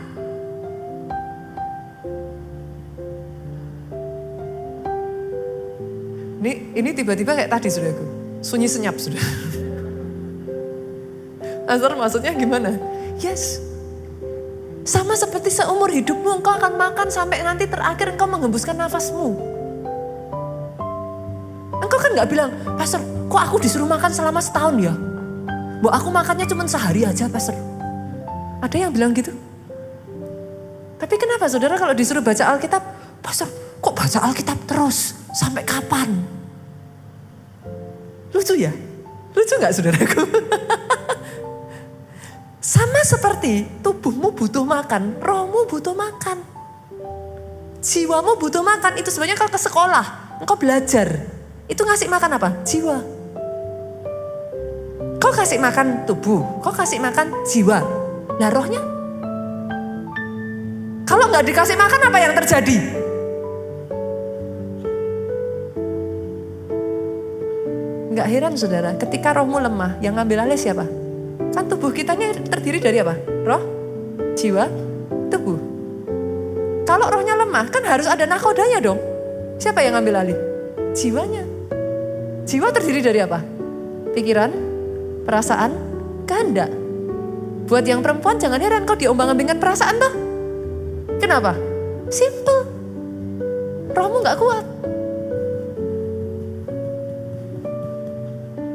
Ini tiba-tiba kayak tadi saudaraku, sunyi senyap sudah. Pastor maksudnya gimana? Yes, sama seperti seumur hidupmu engkau akan makan sampai nanti terakhir engkau menghembuskan nafasmu. Engkau kan gak bilang, Pastor kok aku disuruh makan selama setahun ya? Bu aku makannya cuma sehari aja Pastor. Ada yang bilang gitu? Tapi kenapa saudara kalau disuruh baca Alkitab, Pastor kok baca Alkitab terus? Sampai kapan? Lucu ya? Lucu gak saudaraku? Sama seperti tubuhmu butuh makan, rohmu butuh makan. Jiwamu butuh makan, itu sebenarnya kalau ke sekolah, engkau belajar. Itu ngasih makan apa? Jiwa. Kau kasih makan tubuh, kau kasih makan jiwa. Nah rohnya? Kalau gak dikasih makan apa yang terjadi? Gak heran saudara, ketika rohmu lemah, yang ngambil alih siapa? Kan tubuh kita ini terdiri dari apa? Roh, jiwa, tubuh. Kalau rohnya lemah, kan harus ada nakodanya dong. Siapa yang ngambil alih? Jiwanya. Jiwa terdiri dari apa? Pikiran, perasaan, kehendak. Buat yang perempuan jangan heran kau diombang-ambingkan perasaan toh. Kenapa? Simple. Rohmu gak kuat.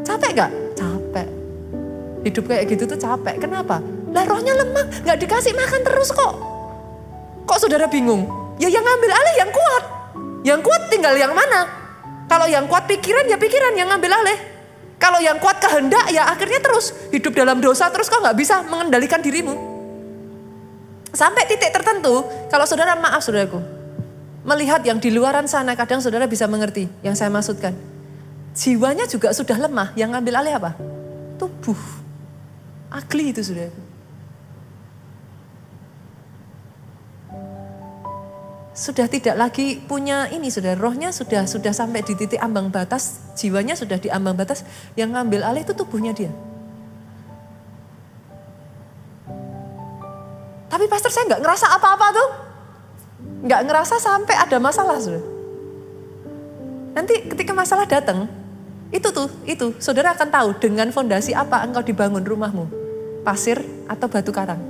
Capek gak? Capek. Hidup kayak gitu tuh capek. Kenapa? Lah rohnya lemah, gak dikasih makan terus kok. Kok saudara bingung? Ya yang ngambil alih yang kuat. Yang kuat tinggal yang mana? Kalau yang kuat pikiran, ya pikiran yang ngambil alih. Kalau yang kuat kehendak, ya akhirnya terus hidup dalam dosa terus kau gak bisa mengendalikan dirimu. Sampai titik tertentu, kalau saudara maaf saudaraku, melihat yang di luaran sana kadang saudara bisa mengerti yang saya maksudkan. Jiwanya juga sudah lemah, yang ngambil alih apa? Tubuh. Ugly itu saudaraku. Sudah tidak lagi punya ini saudara, rohnya sudah sampai di titik ambang batas, jiwanya sudah di ambang batas, yang ngambil alih itu tubuhnya dia. Tapi pastor saya nggak ngerasa apa-apa tuh, nggak ngerasa sampai ada masalah saudara. nanti ketika masalah datang, itu saudara akan tahu dengan fondasi apa engkau dibangun rumahmu. Pasir atau batu karang.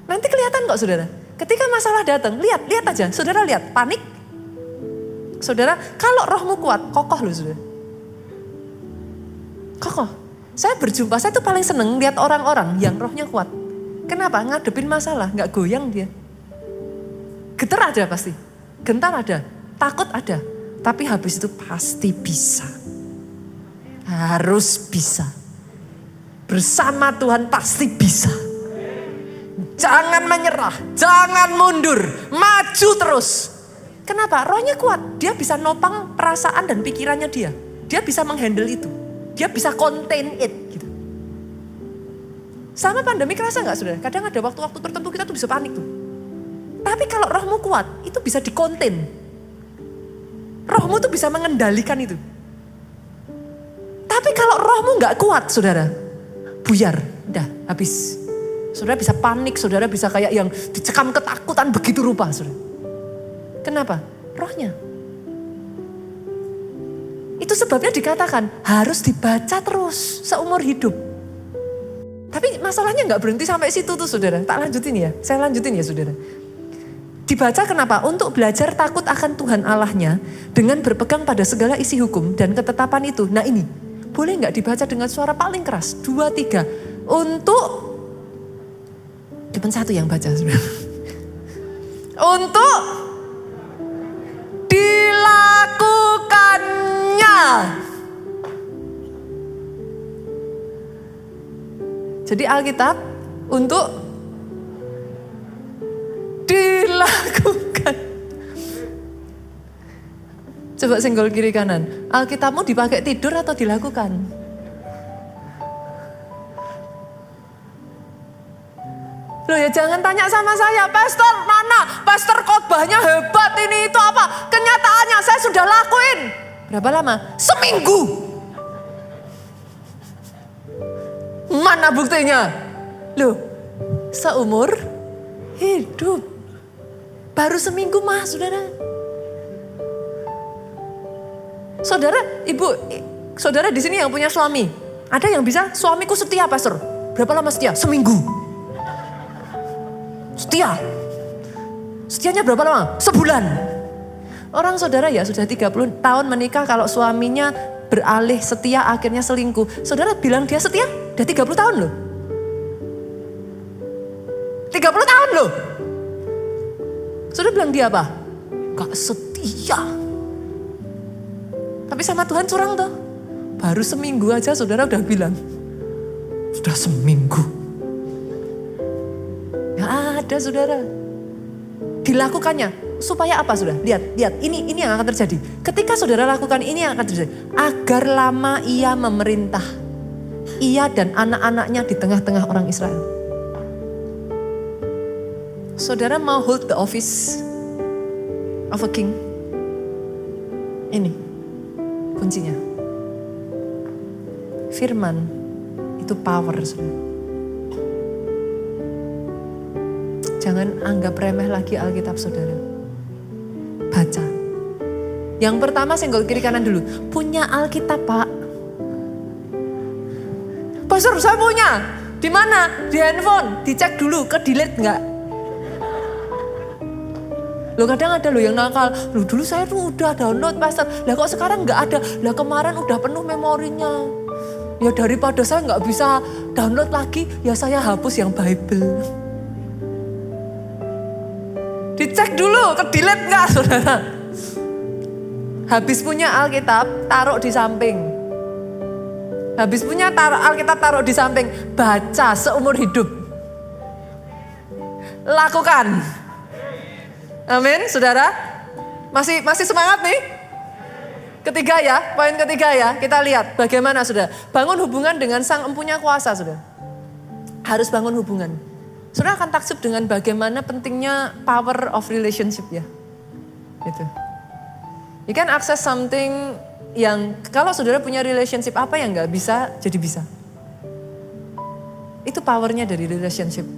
Nanti kelihatan kok saudara. Ketika masalah datang, lihat aja. Saudara lihat, panik. Saudara, kalau rohmu kuat, kokoh loh saudara. Kokoh. Saya tuh paling seneng lihat orang-orang yang rohnya kuat. Kenapa? Ngadepin masalah, gak goyang dia. Getar ada pasti, gentar ada, takut ada. Tapi habis itu pasti bisa. Harus bisa. Bersama Tuhan pasti bisa. Jangan menyerah, jangan mundur, maju terus. Kenapa? Rohnya kuat, dia bisa nopang perasaan dan pikirannya dia. Dia bisa menghandle itu, dia bisa contain it. Gitu. Sama pandemi kerasa gak saudara? Kadang ada waktu-waktu tertentu kita tuh bisa panik tuh. Tapi kalau rohmu kuat, itu bisa di-contain. Rohmu tuh bisa mengendalikan itu. Tapi kalau rohmu gak kuat saudara, buyar, udah habis. Saudara bisa panik, saudara bisa kayak yang dicekam ketakutan begitu rupa. Saudara. Kenapa? Rohnya. Itu sebabnya dikatakan harus dibaca terus seumur hidup. Tapi masalahnya gak berhenti sampai situ tuh saudara. Tak lanjutin ya, saya lanjutin ya saudara. Dibaca kenapa? Untuk belajar takut akan Tuhan Allahnya dengan berpegang pada segala isi hukum dan ketetapan itu. Nah ini, boleh gak dibaca dengan suara paling keras? 2, 3. Untuk cuma satu yang baca sebenarnya. Untuk dilakukannya. Jadi Alkitab untuk dilakukan. Coba senggol kiri kanan. Alkitabmu dipakai tidur atau dilakukan? Loh ya jangan tanya sama saya, pastor mana? Pastor khotbahnya hebat ini itu apa? Kenyataannya saya sudah lakuin. Berapa lama? Seminggu. Mana buktinya? Loh, seumur hidup. Baru seminggu mah saudara. Saudara, saudara di sini yang punya suami. Ada yang bisa suamiku setia pastor. Berapa lama setia? Seminggu. Setia. Setianya berapa lama? Sebulan. Orang saudara ya sudah 30 tahun menikah kalau suaminya beralih setia akhirnya selingkuh. Saudara bilang dia setia? Udah 30 tahun loh. 30 tahun loh. Saudara bilang dia apa? Gak setia. Tapi sama Tuhan curang tuh. Baru seminggu aja saudara udah bilang. Sudah seminggu. Ada saudara. Dilakukannya. Supaya apa saudara? Lihat. Ini yang akan terjadi. Ketika saudara lakukan ini yang akan terjadi. Agar lama ia memerintah. Ia dan anak-anaknya di tengah-tengah orang Israel. Saudara mau hold the office of a king. Ini kuncinya. Firman itu power saudara. Jangan anggap remeh lagi Alkitab saudara. Baca. Yang pertama senggol kiri kanan dulu. Punya Alkitab pak. Pastor saya punya. Di mana? Di handphone. Dicek dulu ke delete enggak. Loh kadang ada loh yang nakal. Loh dulu saya tuh udah download pastor. Lah kok sekarang enggak ada. Lah kemarin udah penuh memorinya. Ya daripada saya enggak bisa download lagi. Ya saya hapus yang Bible. Dicek dulu, ke delete enggak saudara? Habis punya Alkitab, taruh di samping. Habis punya Alkitab, taruh di samping. Baca seumur hidup. Lakukan. Amin, saudara. Masih semangat nih? Ketiga ya, poin ketiga ya. Kita lihat bagaimana saudara. Bangun hubungan dengan sang empunya kuasa saudara. Harus bangun hubungan. Saudara akan taksub dengan bagaimana pentingnya power of relationship ya. Gitu. You can access something yang kalau saudara punya relationship apa yang gak bisa jadi bisa. Itu powernya dari relationship.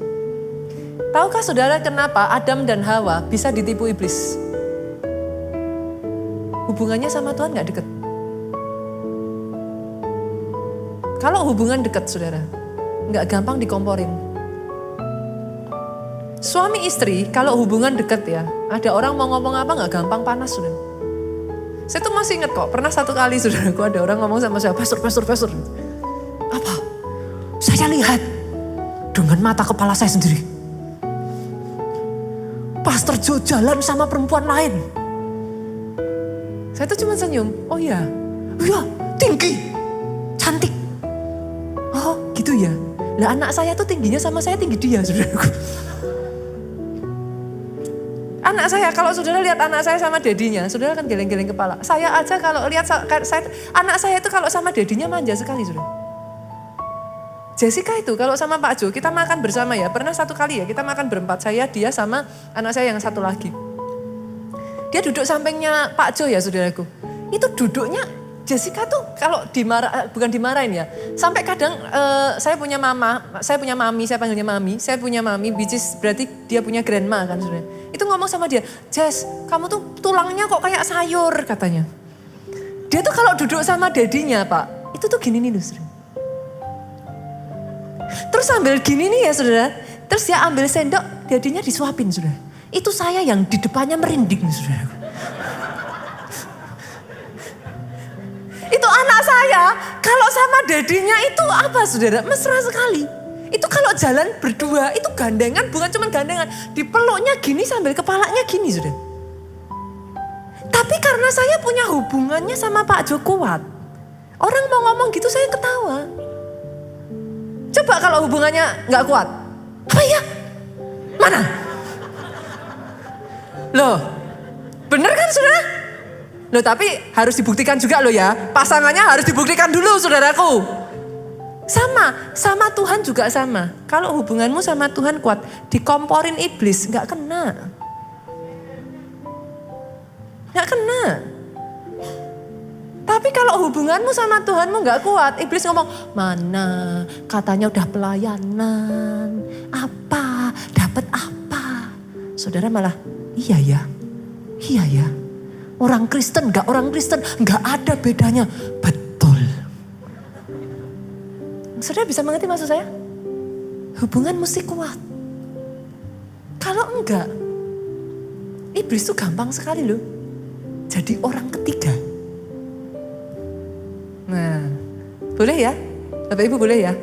Tahukah saudara kenapa Adam dan Hawa bisa ditipu iblis? hubungannya sama Tuhan gak deket. Kalau hubungan dekat saudara, gak gampang dikomporin. Suami istri kalau hubungan dekat ya, ada orang mau ngomong apa gak gampang panas saudara. Saya tuh masih ingat kok, pernah satu kali saudaraku ada orang ngomong sama saya, pastor. Apa? Saya lihat dengan mata kepala saya sendiri. Pastor Jo jalan sama perempuan lain. Saya tuh cuma senyum, oh iya, tinggi, cantik. Oh gitu ya, lah anak saya tuh tingginya sama saya tinggi dia saudaraku. Anak saya, kalau saudara lihat anak saya sama dedinya, saudara kan geleng-geleng kepala. Saya aja kalau lihat anak saya itu kalau sama dedinya manja sekali saudara. Jessica itu kalau sama Pak Jo, kita makan bersama ya. Pernah satu kali ya, kita makan berempat. Saya, dia sama anak saya yang satu lagi. Dia duduk sampingnya Pak Jo ya saudaraku. Itu duduknya Jessica tuh kalau bukan dimarahin ya. Sampai kadang saya punya mami, saya panggilnya mami. Saya punya mami, which is berarti dia punya grandma kan saudara. Itu ngomong sama dia, Jess, kamu tuh tulangnya kok kayak sayur katanya. Dia tuh kalau duduk sama dedinya Pak, itu tuh gini nih loh saudara. Terus sambil gini nih ya saudara, terus dia ambil sendok, dedinya disuapin saudara. Itu saya yang di depannya merinding saudara. Itu anak saya, kalau sama dedinya itu apa saudara, mesra sekali. Itu kalau jalan berdua, itu gandengan, bukan cuma gandengan. Dipeluknya gini sambil kepalanya gini saudara. Tapi karena saya punya hubungannya sama Pak Jo kuat, orang mau ngomong gitu saya ketawa. Coba kalau hubungannya gak kuat, apa ya? Mana? Loh, bener kan saudara? Loh tapi harus dibuktikan juga loh ya. Pasangannya harus dibuktikan dulu saudaraku. Sama Tuhan juga sama. Kalau hubunganmu sama Tuhan kuat, dikomporin iblis gak kena. Gak kena. Tapi kalau hubunganmu sama Tuhanmu gak kuat, iblis ngomong, mana katanya udah pelayanan, apa, dapat apa. Saudara malah, iya ya. Orang Kristen gak ada bedanya. Betul. Saudara bisa mengerti maksud saya? Hubungan mesti kuat. Kalau enggak, iblis tuh gampang sekali loh. Jadi orang ketiga. Nah, boleh ya? Bapak Ibu boleh ya?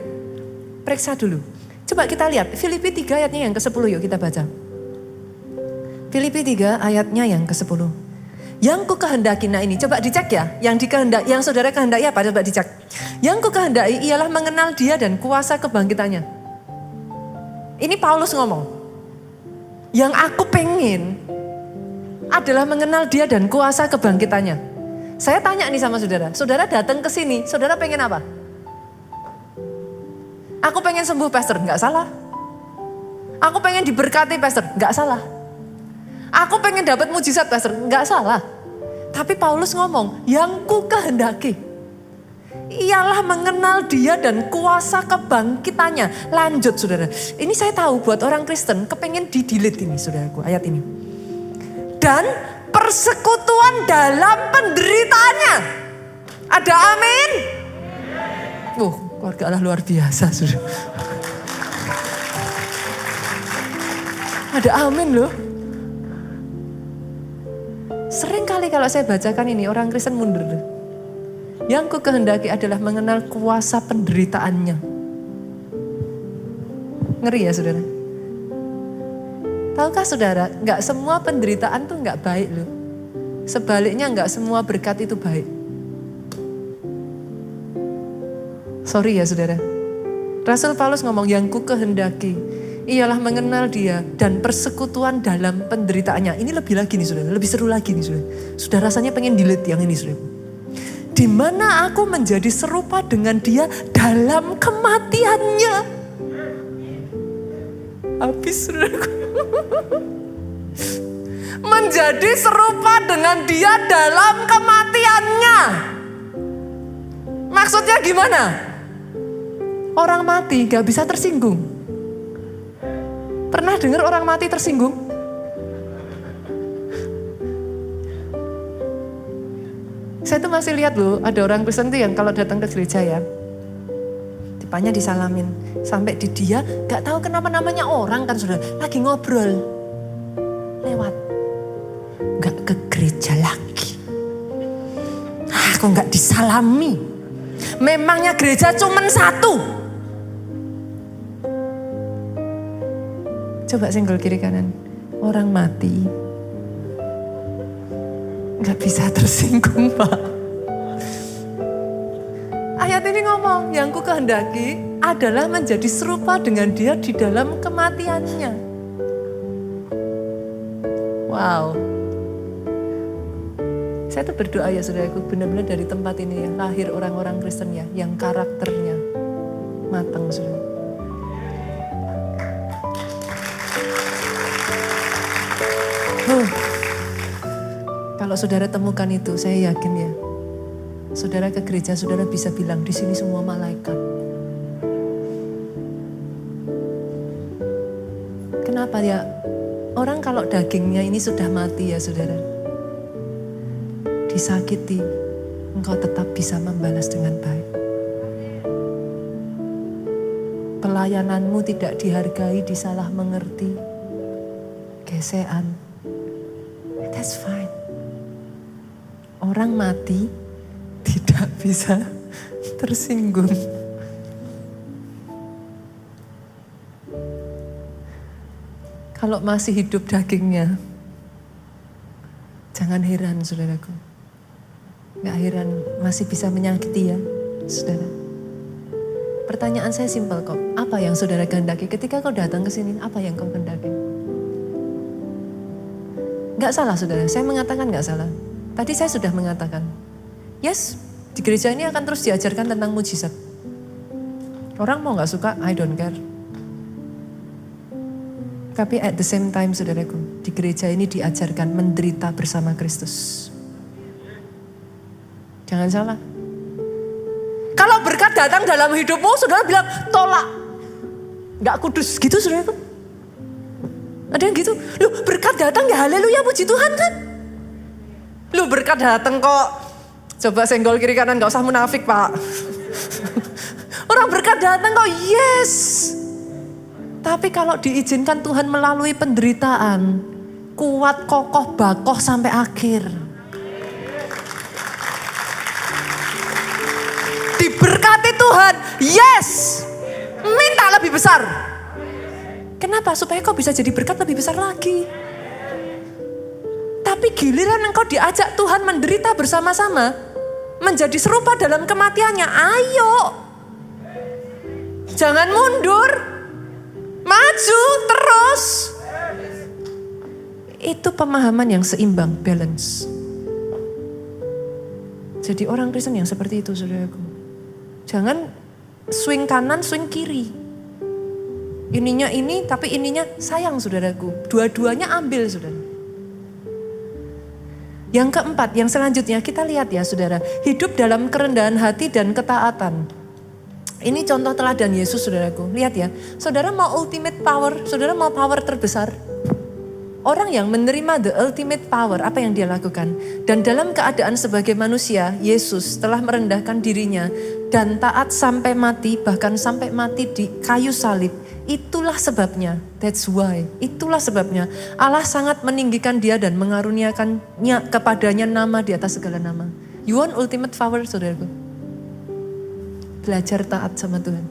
Periksa dulu. Coba kita lihat Filipi 3 ayatnya yang ke-10 yuk kita baca. Filipi 3 ayatnya yang ke-10. Yang ku kehendaki, nah ini coba dicek ya. Yang saudara kehendaki apa? Coba dicek. Yang ku kehendaki ialah mengenal dia dan kuasa kebangkitannya. Ini Paulus ngomong. Yang aku pengen adalah mengenal dia dan kuasa kebangkitannya. Saya tanya nih sama saudara. Saudara datang ke sini, saudara pengen apa? Aku pengen sembuh pastor, gak salah. Aku pengen diberkati pastor, gak salah. Aku pengen dapat mujizat pastor, gak salah. Tapi Paulus ngomong, yang ku kehendaki ialah mengenal dia dan kuasa kebangkitannya. Lanjut saudara. Ini saya tahu buat orang Kristen kepengen di-delete ini saudaraku, ayat ini. Dan persekutuan dalam penderitaannya. Ada amin? Keluarga Allah luar biasa saudara. Ada amin loh. Sering kali kalau saya bacakan ini orang Kristen mundur. Yang ku kehendaki adalah mengenal kuasa penderitaannya. Ngeri ya saudara. Tahukah saudara, gak semua penderitaan tuh gak baik loh. Sebaliknya gak semua berkat itu baik. Sorry ya saudara. Rasul Paulus ngomong yang ku kehendaki ialah mengenal dia dan persekutuan dalam penderitaannya. Ini lebih lagi nih saudara, lebih seru lagi nih saudara. Sudah rasanya pengen delete yang ini saudara. Di mana aku menjadi serupa dengan dia dalam kematiannya. Habis saudara. Menjadi serupa dengan dia dalam kematiannya. Maksudnya gimana? Orang mati gak bisa tersinggung. Pernah dengar orang mati tersinggung? Saya tuh masih lihat loh, ada orang Kristen tuh yang kalau datang ke gereja ya, tipanya disalamin. Sampai di dia gak tahu kenapa namanya orang kan sudah lagi ngobrol. Lewat. Gak ke gereja lagi. Aku gak disalami. Memangnya gereja cuman satu. Coba senggol kiri kanan. Orang mati gak bisa tersinggung, Pak. Ayat ini ngomong, yang ku kehendaki adalah menjadi serupa dengan dia di dalam kematiannya. Wow. Saya tuh berdoa ya saudaraku, benar-benar dari tempat ini ya, lahir orang-orang Kristen ya, yang karakternya matang saudara. Kalau saudara temukan itu, saya yakin ya, saudara ke gereja, saudara bisa bilang di sini semua malaikat. Kenapa ya? Orang kalau dagingnya ini sudah mati ya saudara, disakiti, engkau tetap bisa membalas dengan baik. Pelayananmu tidak dihargai, disalah mengerti, gesekan. That's fine. Orang mati tidak bisa tersinggung. Kalau masih hidup dagingnya, jangan heran saudaraku. Gak heran masih bisa menyakiti ya saudara. Pertanyaan saya simpel kok. Apa yang saudara kehendaki ketika kau datang ke sini? Apa yang kau kehendaki? Gak salah saudara, saya mengatakan gak salah. Tadi saya sudah mengatakan, yes, di gereja ini akan terus diajarkan tentang mujizat. Orang mau gak suka, I don't care. Tapi at the same time saudaraku, di gereja ini diajarkan menderita bersama Kristus. Jangan salah. Kalau berkat datang dalam hidupmu, saudara bilang tolak. Gak kudus gitu saudaraku. Ada yang gitu, loh berkat datang ya haleluya puji Tuhan kan. Loh berkat datang kok, coba senggol kiri kanan gak usah munafik Pak. Orang berkat datang kok yes. Tapi kalau diizinkan Tuhan melalui penderitaan, kuat, kokoh, bakoh sampai akhir. Diberkati Tuhan, yes. Minta lebih besar. Kenapa? Supaya kau bisa jadi berkat lebih besar lagi. Tapi giliran engkau diajak Tuhan menderita bersama-sama, menjadi serupa dalam kematiannya, ayo. Jangan mundur. Maju terus. Itu pemahaman yang seimbang, balance. Jadi orang Kristen yang seperti itu saudaraku. Jangan swing kanan, swing kiri. Ininya ini, tapi ininya sayang saudaraku. Dua-duanya ambil saudara. Yang keempat, yang selanjutnya kita lihat ya saudara. Hidup dalam kerendahan hati dan ketaatan. Ini contoh teladan Yesus saudaraku. Lihat ya, saudara mau ultimate power, saudara mau power terbesar. Orang yang menerima the ultimate power, apa yang dia lakukan? Dan dalam keadaan sebagai manusia, Yesus telah merendahkan dirinya dan taat sampai mati, bahkan sampai mati di kayu salib. Itulah sebabnya, that's why, itulah sebabnya Allah sangat meninggikan dia dan mengaruniakannya kepadanya nama di atas segala nama. You want ultimate power saudaraku? Belajar taat sama Tuhan.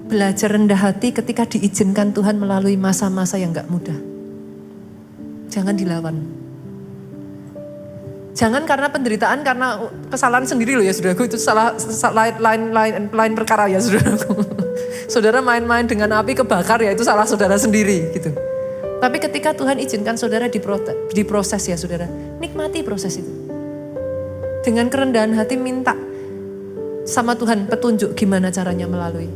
Belajar rendah hati ketika diizinkan Tuhan melalui masa-masa yang gak mudah. Jangan dilawan. Jangan karena penderitaan, karena kesalahan sendiri loh ya saudaraku. Itu lain perkara ya saudaraku. Saudara main-main dengan api kebakar ya itu salah saudara sendiri gitu. Tapi ketika Tuhan izinkan saudara diproses ya saudara. Nikmati proses itu. Dengan kerendahan hati minta sama Tuhan petunjuk gimana caranya melalui.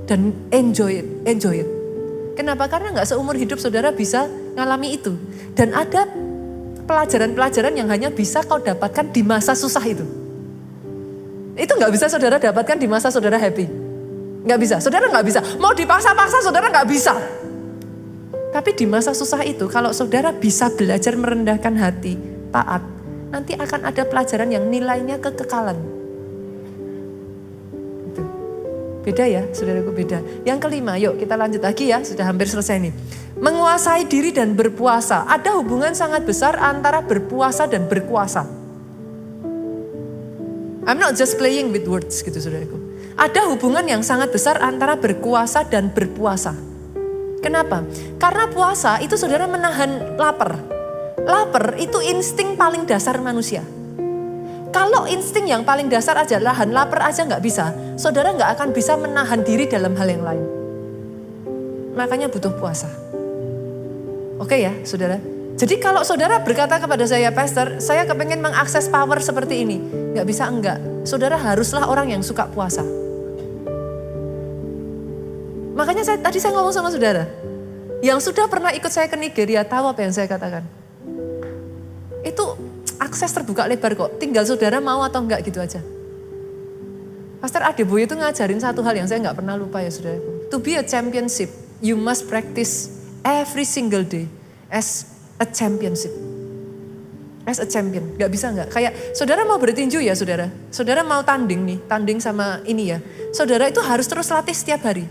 Dan enjoy it. Kenapa? Karena gak seumur hidup saudara bisa ngalami itu. Dan ada pelajaran-pelajaran yang hanya bisa kau dapatkan di masa susah itu. Itu gak bisa saudara dapatkan di masa saudara happy. Gak bisa, saudara gak bisa. Mau dipaksa-paksa saudara gak bisa. Tapi di masa susah itu kalau saudara bisa belajar merendahkan hati, taat. nanti akan ada pelajaran yang nilainya kekekalan. Gitu. Beda ya, saudaraku, beda. Yang kelima, yuk kita lanjut lagi ya, sudah hampir selesai nih. Menguasai diri dan berpuasa. Ada hubungan sangat besar antara berpuasa dan berkuasa. I'm not just playing with words gitu, saudaraku. Ada hubungan yang sangat besar antara berkuasa dan berpuasa. Kenapa? Karena puasa itu saudara menahan lapar. Lapar itu insting paling dasar manusia. Kalau insting yang paling dasar aja, nahan lapar aja nggak bisa, saudara nggak akan bisa menahan diri dalam hal yang lain. Makanya butuh puasa. Oke ya, saudara. Jadi kalau saudara berkata kepada saya, Pastor, saya kepengen mengakses power seperti ini. Nggak bisa enggak. Saudara haruslah orang yang suka puasa. Makanya tadi saya ngomong sama saudara. Yang sudah pernah ikut saya ke Nigeria, tahu apa yang saya katakan. Itu akses terbuka lebar kok. Tinggal saudara mau atau enggak gitu aja. Pastor Adeboye itu ngajarin satu hal yang saya nggak pernah lupa ya saudaraku. To be a championship, you must practice every single day as a championship. As a champion, gak bisa gak? Kayak saudara mau bertinju ya saudara. Saudara mau tanding nih, tanding sama ini ya. Saudara itu harus terus latih setiap hari.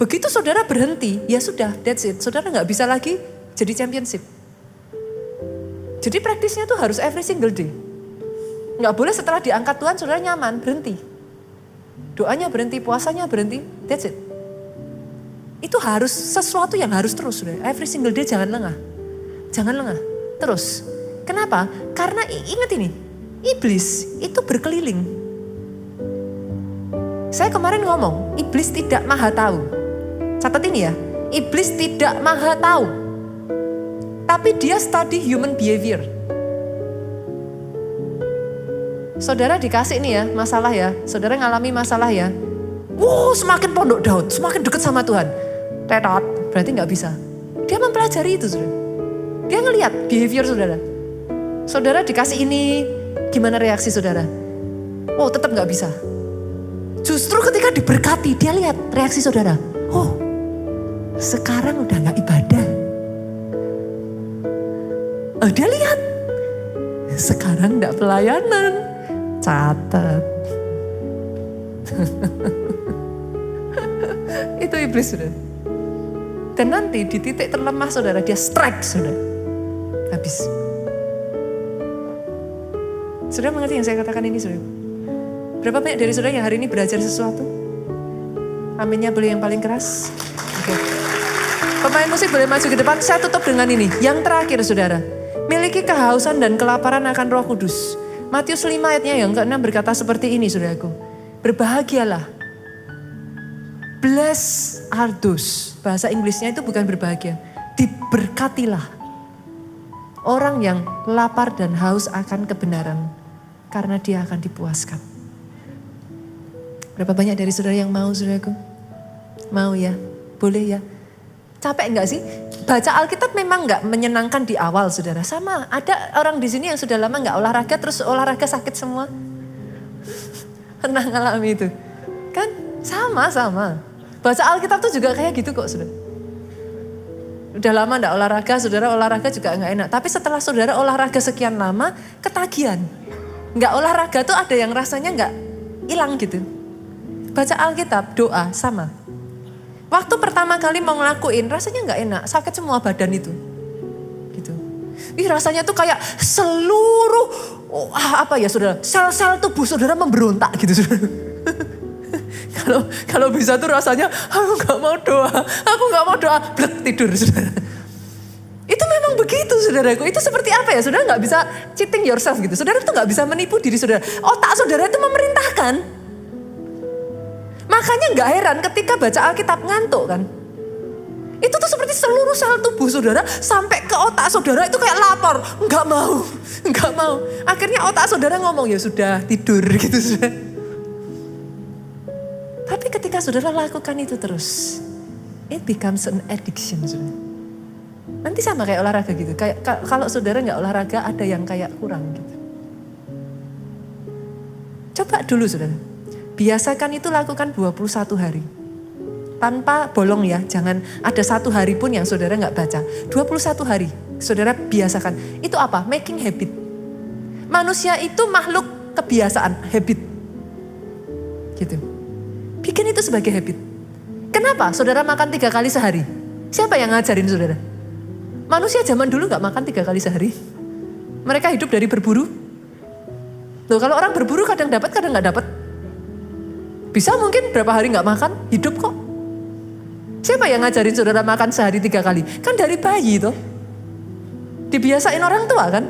Begitu saudara berhenti, ya sudah, that's it. Saudara gak bisa lagi jadi championship. Jadi praktisnya tuh harus every single day. Gak boleh setelah diangkat Tuhan saudara nyaman, berhenti. Doanya berhenti, puasanya berhenti, that's it. Itu harus sesuatu yang harus terus saudara. Every single day jangan lengah. Jangan lengah, terus. Kenapa? Karena ingat ini, iblis itu berkeliling. Saya kemarin ngomong, iblis tidak maha tahu. Catat ini ya, iblis tidak maha tahu. Tapi dia study human behavior. Saudara dikasih nih ya, masalah ya. Saudara ngalami masalah ya. Semakin pondok Daud, semakin dekat sama Tuhan. Tetot, berarti gak bisa. Dia mempelajari itu saudara. Dia ngelihat behavior saudara. Saudara dikasih ini, gimana reaksi saudara? Tetap gak bisa. Justru ketika diberkati, dia lihat reaksi saudara. Sekarang udah gak ibadah. Dia lihat. Sekarang gak pelayanan. Catat. Itu iblis saudara. Dan nanti di titik terlemah saudara, dia strike saudara. Habis. Saudara mengerti yang saya katakan ini saudara? Berapa banyak dari saudara yang hari ini belajar sesuatu? Aminnya boleh yang paling keras. Oke. Pemain musik boleh maju ke depan. Saya tutup dengan ini. Yang terakhir saudara. Miliki kehausan dan kelaparan akan Roh Kudus. Matius 5 ayatnya yang ke-6 berkata seperti ini saudaraku. Berbahagialah. Blessed are those. Bahasa Inggrisnya itu bukan berbahagia. Diberkatilah. Orang yang lapar dan haus akan kebenaran. Karena dia akan dipuaskan. Berapa banyak dari saudara yang mau saudaraku? Mau ya? Boleh ya? Capek enggak sih? Baca Alkitab memang enggak menyenangkan di awal saudara. Sama, ada orang di sini yang sudah lama enggak olahraga terus olahraga sakit semua. Pernah ngalami itu? Kan sama. Baca Alkitab tuh juga kayak gitu kok saudara. Udah lama enggak olahraga, saudara olahraga juga enggak enak. Tapi setelah saudara olahraga sekian lama, ketagihan. Enggak olahraga tuh ada yang rasanya enggak hilang gitu. Baca Alkitab, doa sama. Waktu pertama kali mau ngelakuin, rasanya enggak enak, sakit semua badan itu. Gitu. Rasanya tuh kayak seluruh, saudara, sel-sel tubuh saudara memberontak gitu saudara. Kalau bisa tuh rasanya, aku nggak mau doa, blek tidur saudara. Itu memang begitu saudaraku. Itu seperti apa ya? Saudara nggak bisa cheating yourself gitu. Saudara tuh nggak bisa menipu diri saudara. Otak saudara itu memerintahkan. Makanya nggak heran ketika baca Alkitab ngantuk kan. Itu tuh seperti seluruh sel tubuh saudara sampai ke otak saudara itu kayak lapar. Nggak mau. Akhirnya otak saudara ngomong ya sudah tidur gitu saudara. Tapi ketika saudara lakukan itu terus, it becomes an addiction saudara. Nanti sama kayak olahraga gitu. Kayak kalau saudara nggak olahraga ada yang kayak kurang gitu. Coba dulu saudara. Biasakan itu lakukan 21 hari. Tanpa bolong ya, jangan ada satu hari pun yang saudara nggak baca. 21 hari, saudara biasakan. Itu apa? Making habit. Manusia itu makhluk kebiasaan, habit. Gitu. Bikin itu sebagai habit. Kenapa saudara makan 3 kali sehari? Siapa yang ngajarin saudara? Manusia zaman dulu gak makan 3 kali sehari. Mereka hidup dari berburu. Loh, kalau orang berburu kadang dapat, kadang gak dapat. Bisa mungkin berapa hari gak makan, hidup kok. Siapa yang ngajarin saudara makan sehari 3 kali? Kan dari bayi tuh. Dibiasain orang tua kan?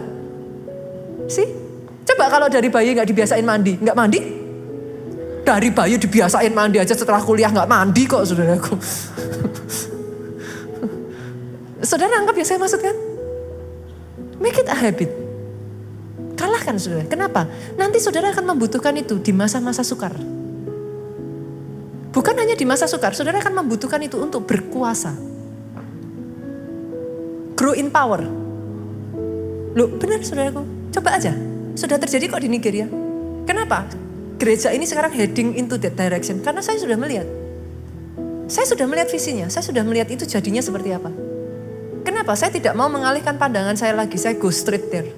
Coba kalau dari bayi gak dibiasain mandi, gak mandi? Dari bayi dibiasain mandi aja setelah kuliah gak mandi kok saudaraku. Saudara anggap yang saya maksud kan? Make it a habit. Kalahkan saudara. Kenapa? Nanti saudara akan membutuhkan itu di masa-masa sukar. Bukan hanya di masa sukar, saudara akan membutuhkan itu untuk berkuasa. Grow in power. Loh benar saudaraku, coba aja. Sudah terjadi kok di Nigeria. Kenapa? Gereja ini sekarang heading into that direction. Karena saya sudah melihat. Saya sudah melihat visinya, saya sudah melihat itu jadinya seperti apa. Kenapa? Saya tidak mau mengalihkan pandangan saya lagi, saya go straight there.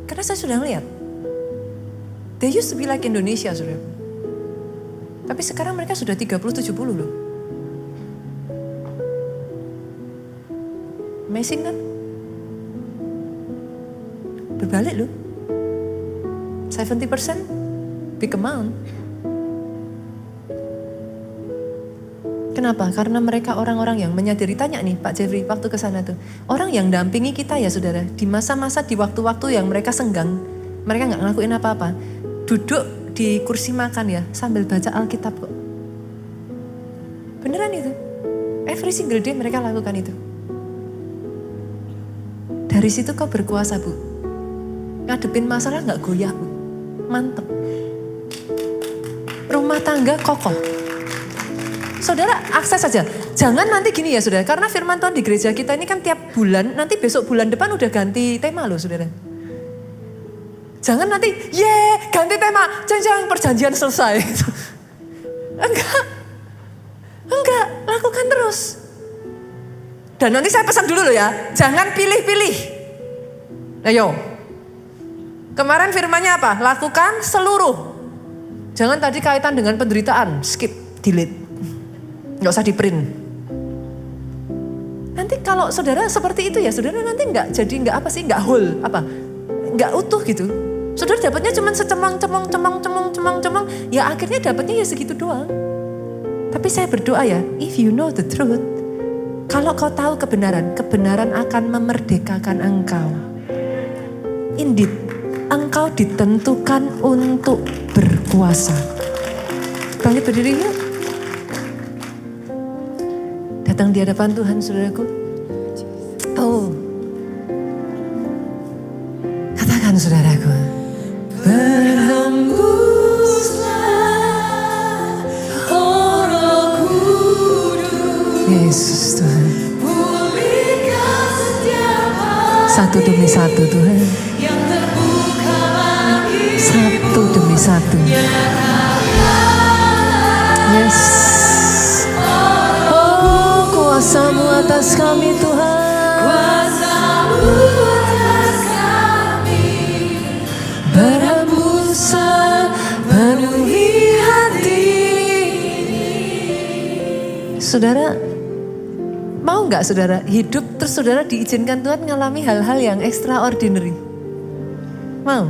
Karena saya sudah melihat. They used to be like Indonesia, saudara. Tapi sekarang mereka sudah 30-70 loh. Amazing kan? Berbalik loh. 70% big amount. Kenapa? Karena mereka orang-orang yang menyadari. Tanya nih Pak Jeffrey waktu ke sana tuh. Orang yang dampingi kita ya saudara. Di masa-masa di waktu-waktu yang mereka senggang. Mereka gak ngelakuin apa-apa. Duduk di kursi makan ya sambil baca Alkitab kok. Beneran itu. Every single day mereka lakukan itu. Dari situ kau berkuasa Bu. Ngadepin masalah gak goyah Bu. Mantep. Rumah tangga kokoh. Saudara akses saja. Jangan nanti gini ya saudara. Karena firman Tuhan di gereja kita ini kan tiap bulan. Nanti besok bulan depan udah ganti tema loh saudara. Jangan nanti ganti tema. Jangan perjanjian selesai. Enggak. Lakukan terus. Dan nanti saya pesan dulu loh ya. Jangan pilih-pilih. Ayo. Kemarin firmannya apa? Lakukan seluruh. Jangan tadi kaitan dengan penderitaan. Skip, delete. Nggak usah di print. Nanti kalau saudara seperti itu ya, saudara nanti nggak whole, nggak utuh gitu. Saudara dapatnya cuma secemong, ya akhirnya dapatnya ya segitu doang. Tapi saya berdoa ya, if you know the truth, kalau kau tahu kebenaran, kebenaran akan memerdekakan engkau. Indeed, engkau ditentukan untuk berkuasa. Bangkit berdiri yuk. Datang di hadapan Tuhan saudaraku. Oh. Katakan saudaraku. Berhembuslah oh Roh Kudus. Yesus Tuhan. Pulihkan setiap hati. Satu demi satu Tuhan. Yang terbuka bagi satu demi satu. Yes. Kuasa-Mu atas kami Tuhan. Kuasa-Mu atas kami. Berhembusan penuhi hati. Saudara, mau gak saudara hidup terus saudara diizinkan Tuhan ngalami hal-hal yang extraordinary? Mau?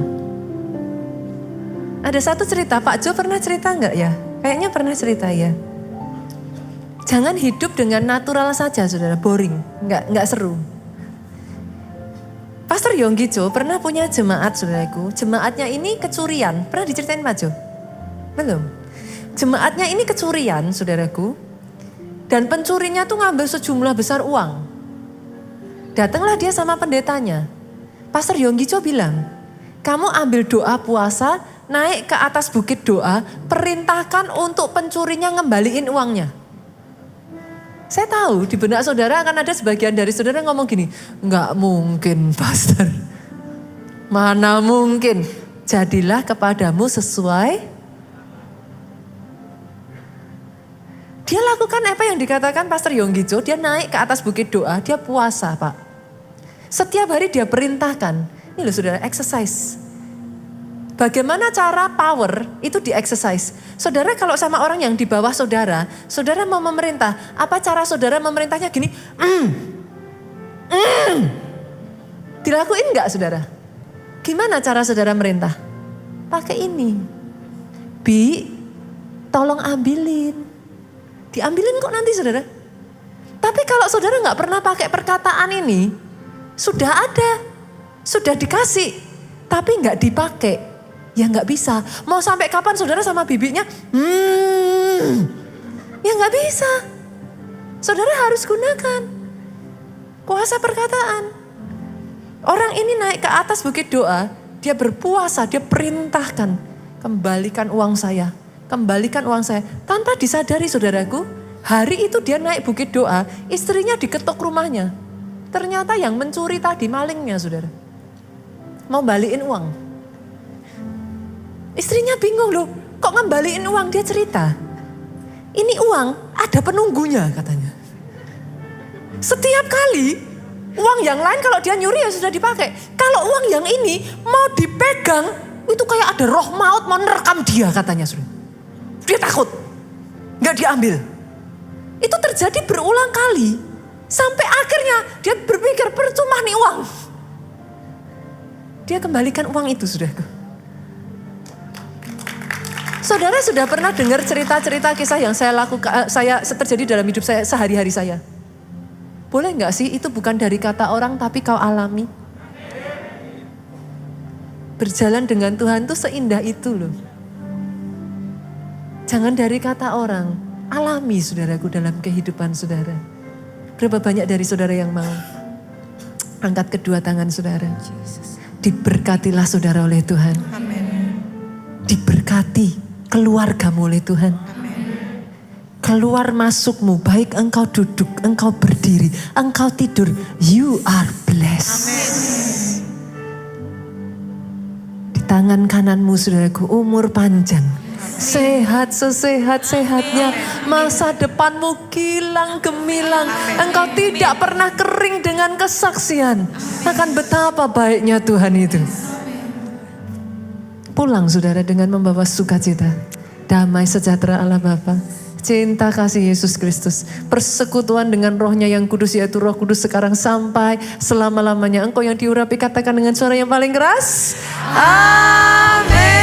Ada satu cerita, Pak Jo pernah cerita gak ya? Kayaknya pernah cerita ya. Jangan hidup dengan natural saja saudara, boring, nggak seru. Pastor Yonggi Jo pernah punya jemaat saudaraku, jemaatnya ini kecurian, pernah diceritain Pak Jo? Belum? Jemaatnya ini kecurian saudaraku, dan pencurinya tuh ngambil sejumlah besar uang. Datanglah dia sama pendetanya, Pastor Yonggi Jo bilang, kamu ambil doa puasa, naik ke atas bukit doa, perintahkan untuk pencurinya ngembaliin uangnya. Saya tahu di benak saudara akan ada sebagian dari saudara ngomong gini, enggak mungkin pastor, mana mungkin, jadilah kepadamu sesuai. Dia lakukan apa yang dikatakan Pastor Yonggi Jo, dia naik ke atas bukit doa, dia puasa Pak. Setiap hari dia perintahkan, ini loh saudara exercise. Bagaimana cara power itu di-exercise. Saudara kalau sama orang yang di bawah saudara, saudara mau memerintah. Apa cara saudara memerintahnya gini? Dilakuin enggak saudara? Gimana cara saudara merintah? Pakai ini. Bi, tolong ambilin. Diambilin kok nanti saudara. Tapi kalau saudara enggak pernah pakai perkataan ini, sudah ada, sudah dikasih, tapi enggak dipakai. Ya nggak bisa. Mau sampai kapan saudara sama bibinya? Ya nggak bisa. Saudara harus gunakan kuasa perkataan. Orang ini naik ke atas bukit doa, dia berpuasa, dia perintahkan, kembalikan uang saya, kembalikan uang saya. Tanpa disadari saudaraku, hari itu dia naik bukit doa, istrinya diketuk rumahnya. Ternyata yang mencuri tadi malingnya saudara. Mau balikin uang. Istrinya bingung loh, kok ngembaliin uang? Dia cerita, ini uang ada penunggunya katanya. Setiap kali uang yang lain kalau dia nyuri ya sudah dipakai. Kalau uang yang ini mau dipegang, itu kayak ada roh maut mau nerekam dia katanya. Dia takut, gak diambil. Itu terjadi berulang kali. Sampai akhirnya dia berpikir percuma nih uang. Dia kembalikan uang itu saudaraku. Saudara sudah pernah dengar cerita-cerita kisah yang saya lakukan, saya terjadi dalam hidup saya sehari-hari saya? Boleh nggak sih itu bukan dari kata orang tapi kau alami? Berjalan dengan Tuhan tuh seindah itu loh. Jangan dari kata orang, alami saudaraku dalam kehidupan saudara. Berapa banyak dari saudara yang mau? Angkat kedua tangan saudara. Diberkatilah saudara oleh Tuhan. Diberkati keluargamu oleh Tuhan. Keluar masukmu, baik engkau duduk, engkau berdiri, engkau tidur, you are blessed. Di tangan kananmu saudaraku umur panjang, sehat sesehat-sehatnya, masa depanmu kilang gemilang, engkau tidak pernah kering dengan kesaksian akan betapa baiknya Tuhan itu. Pulang saudara dengan membawa sukacita, damai sejahtera Allah Bapa, cinta kasih Yesus Kristus, persekutuan dengan rohnya yang kudus yaitu Roh Kudus sekarang sampai selama-lamanya. Engkau yang diurapi katakan dengan suara yang paling keras, amin.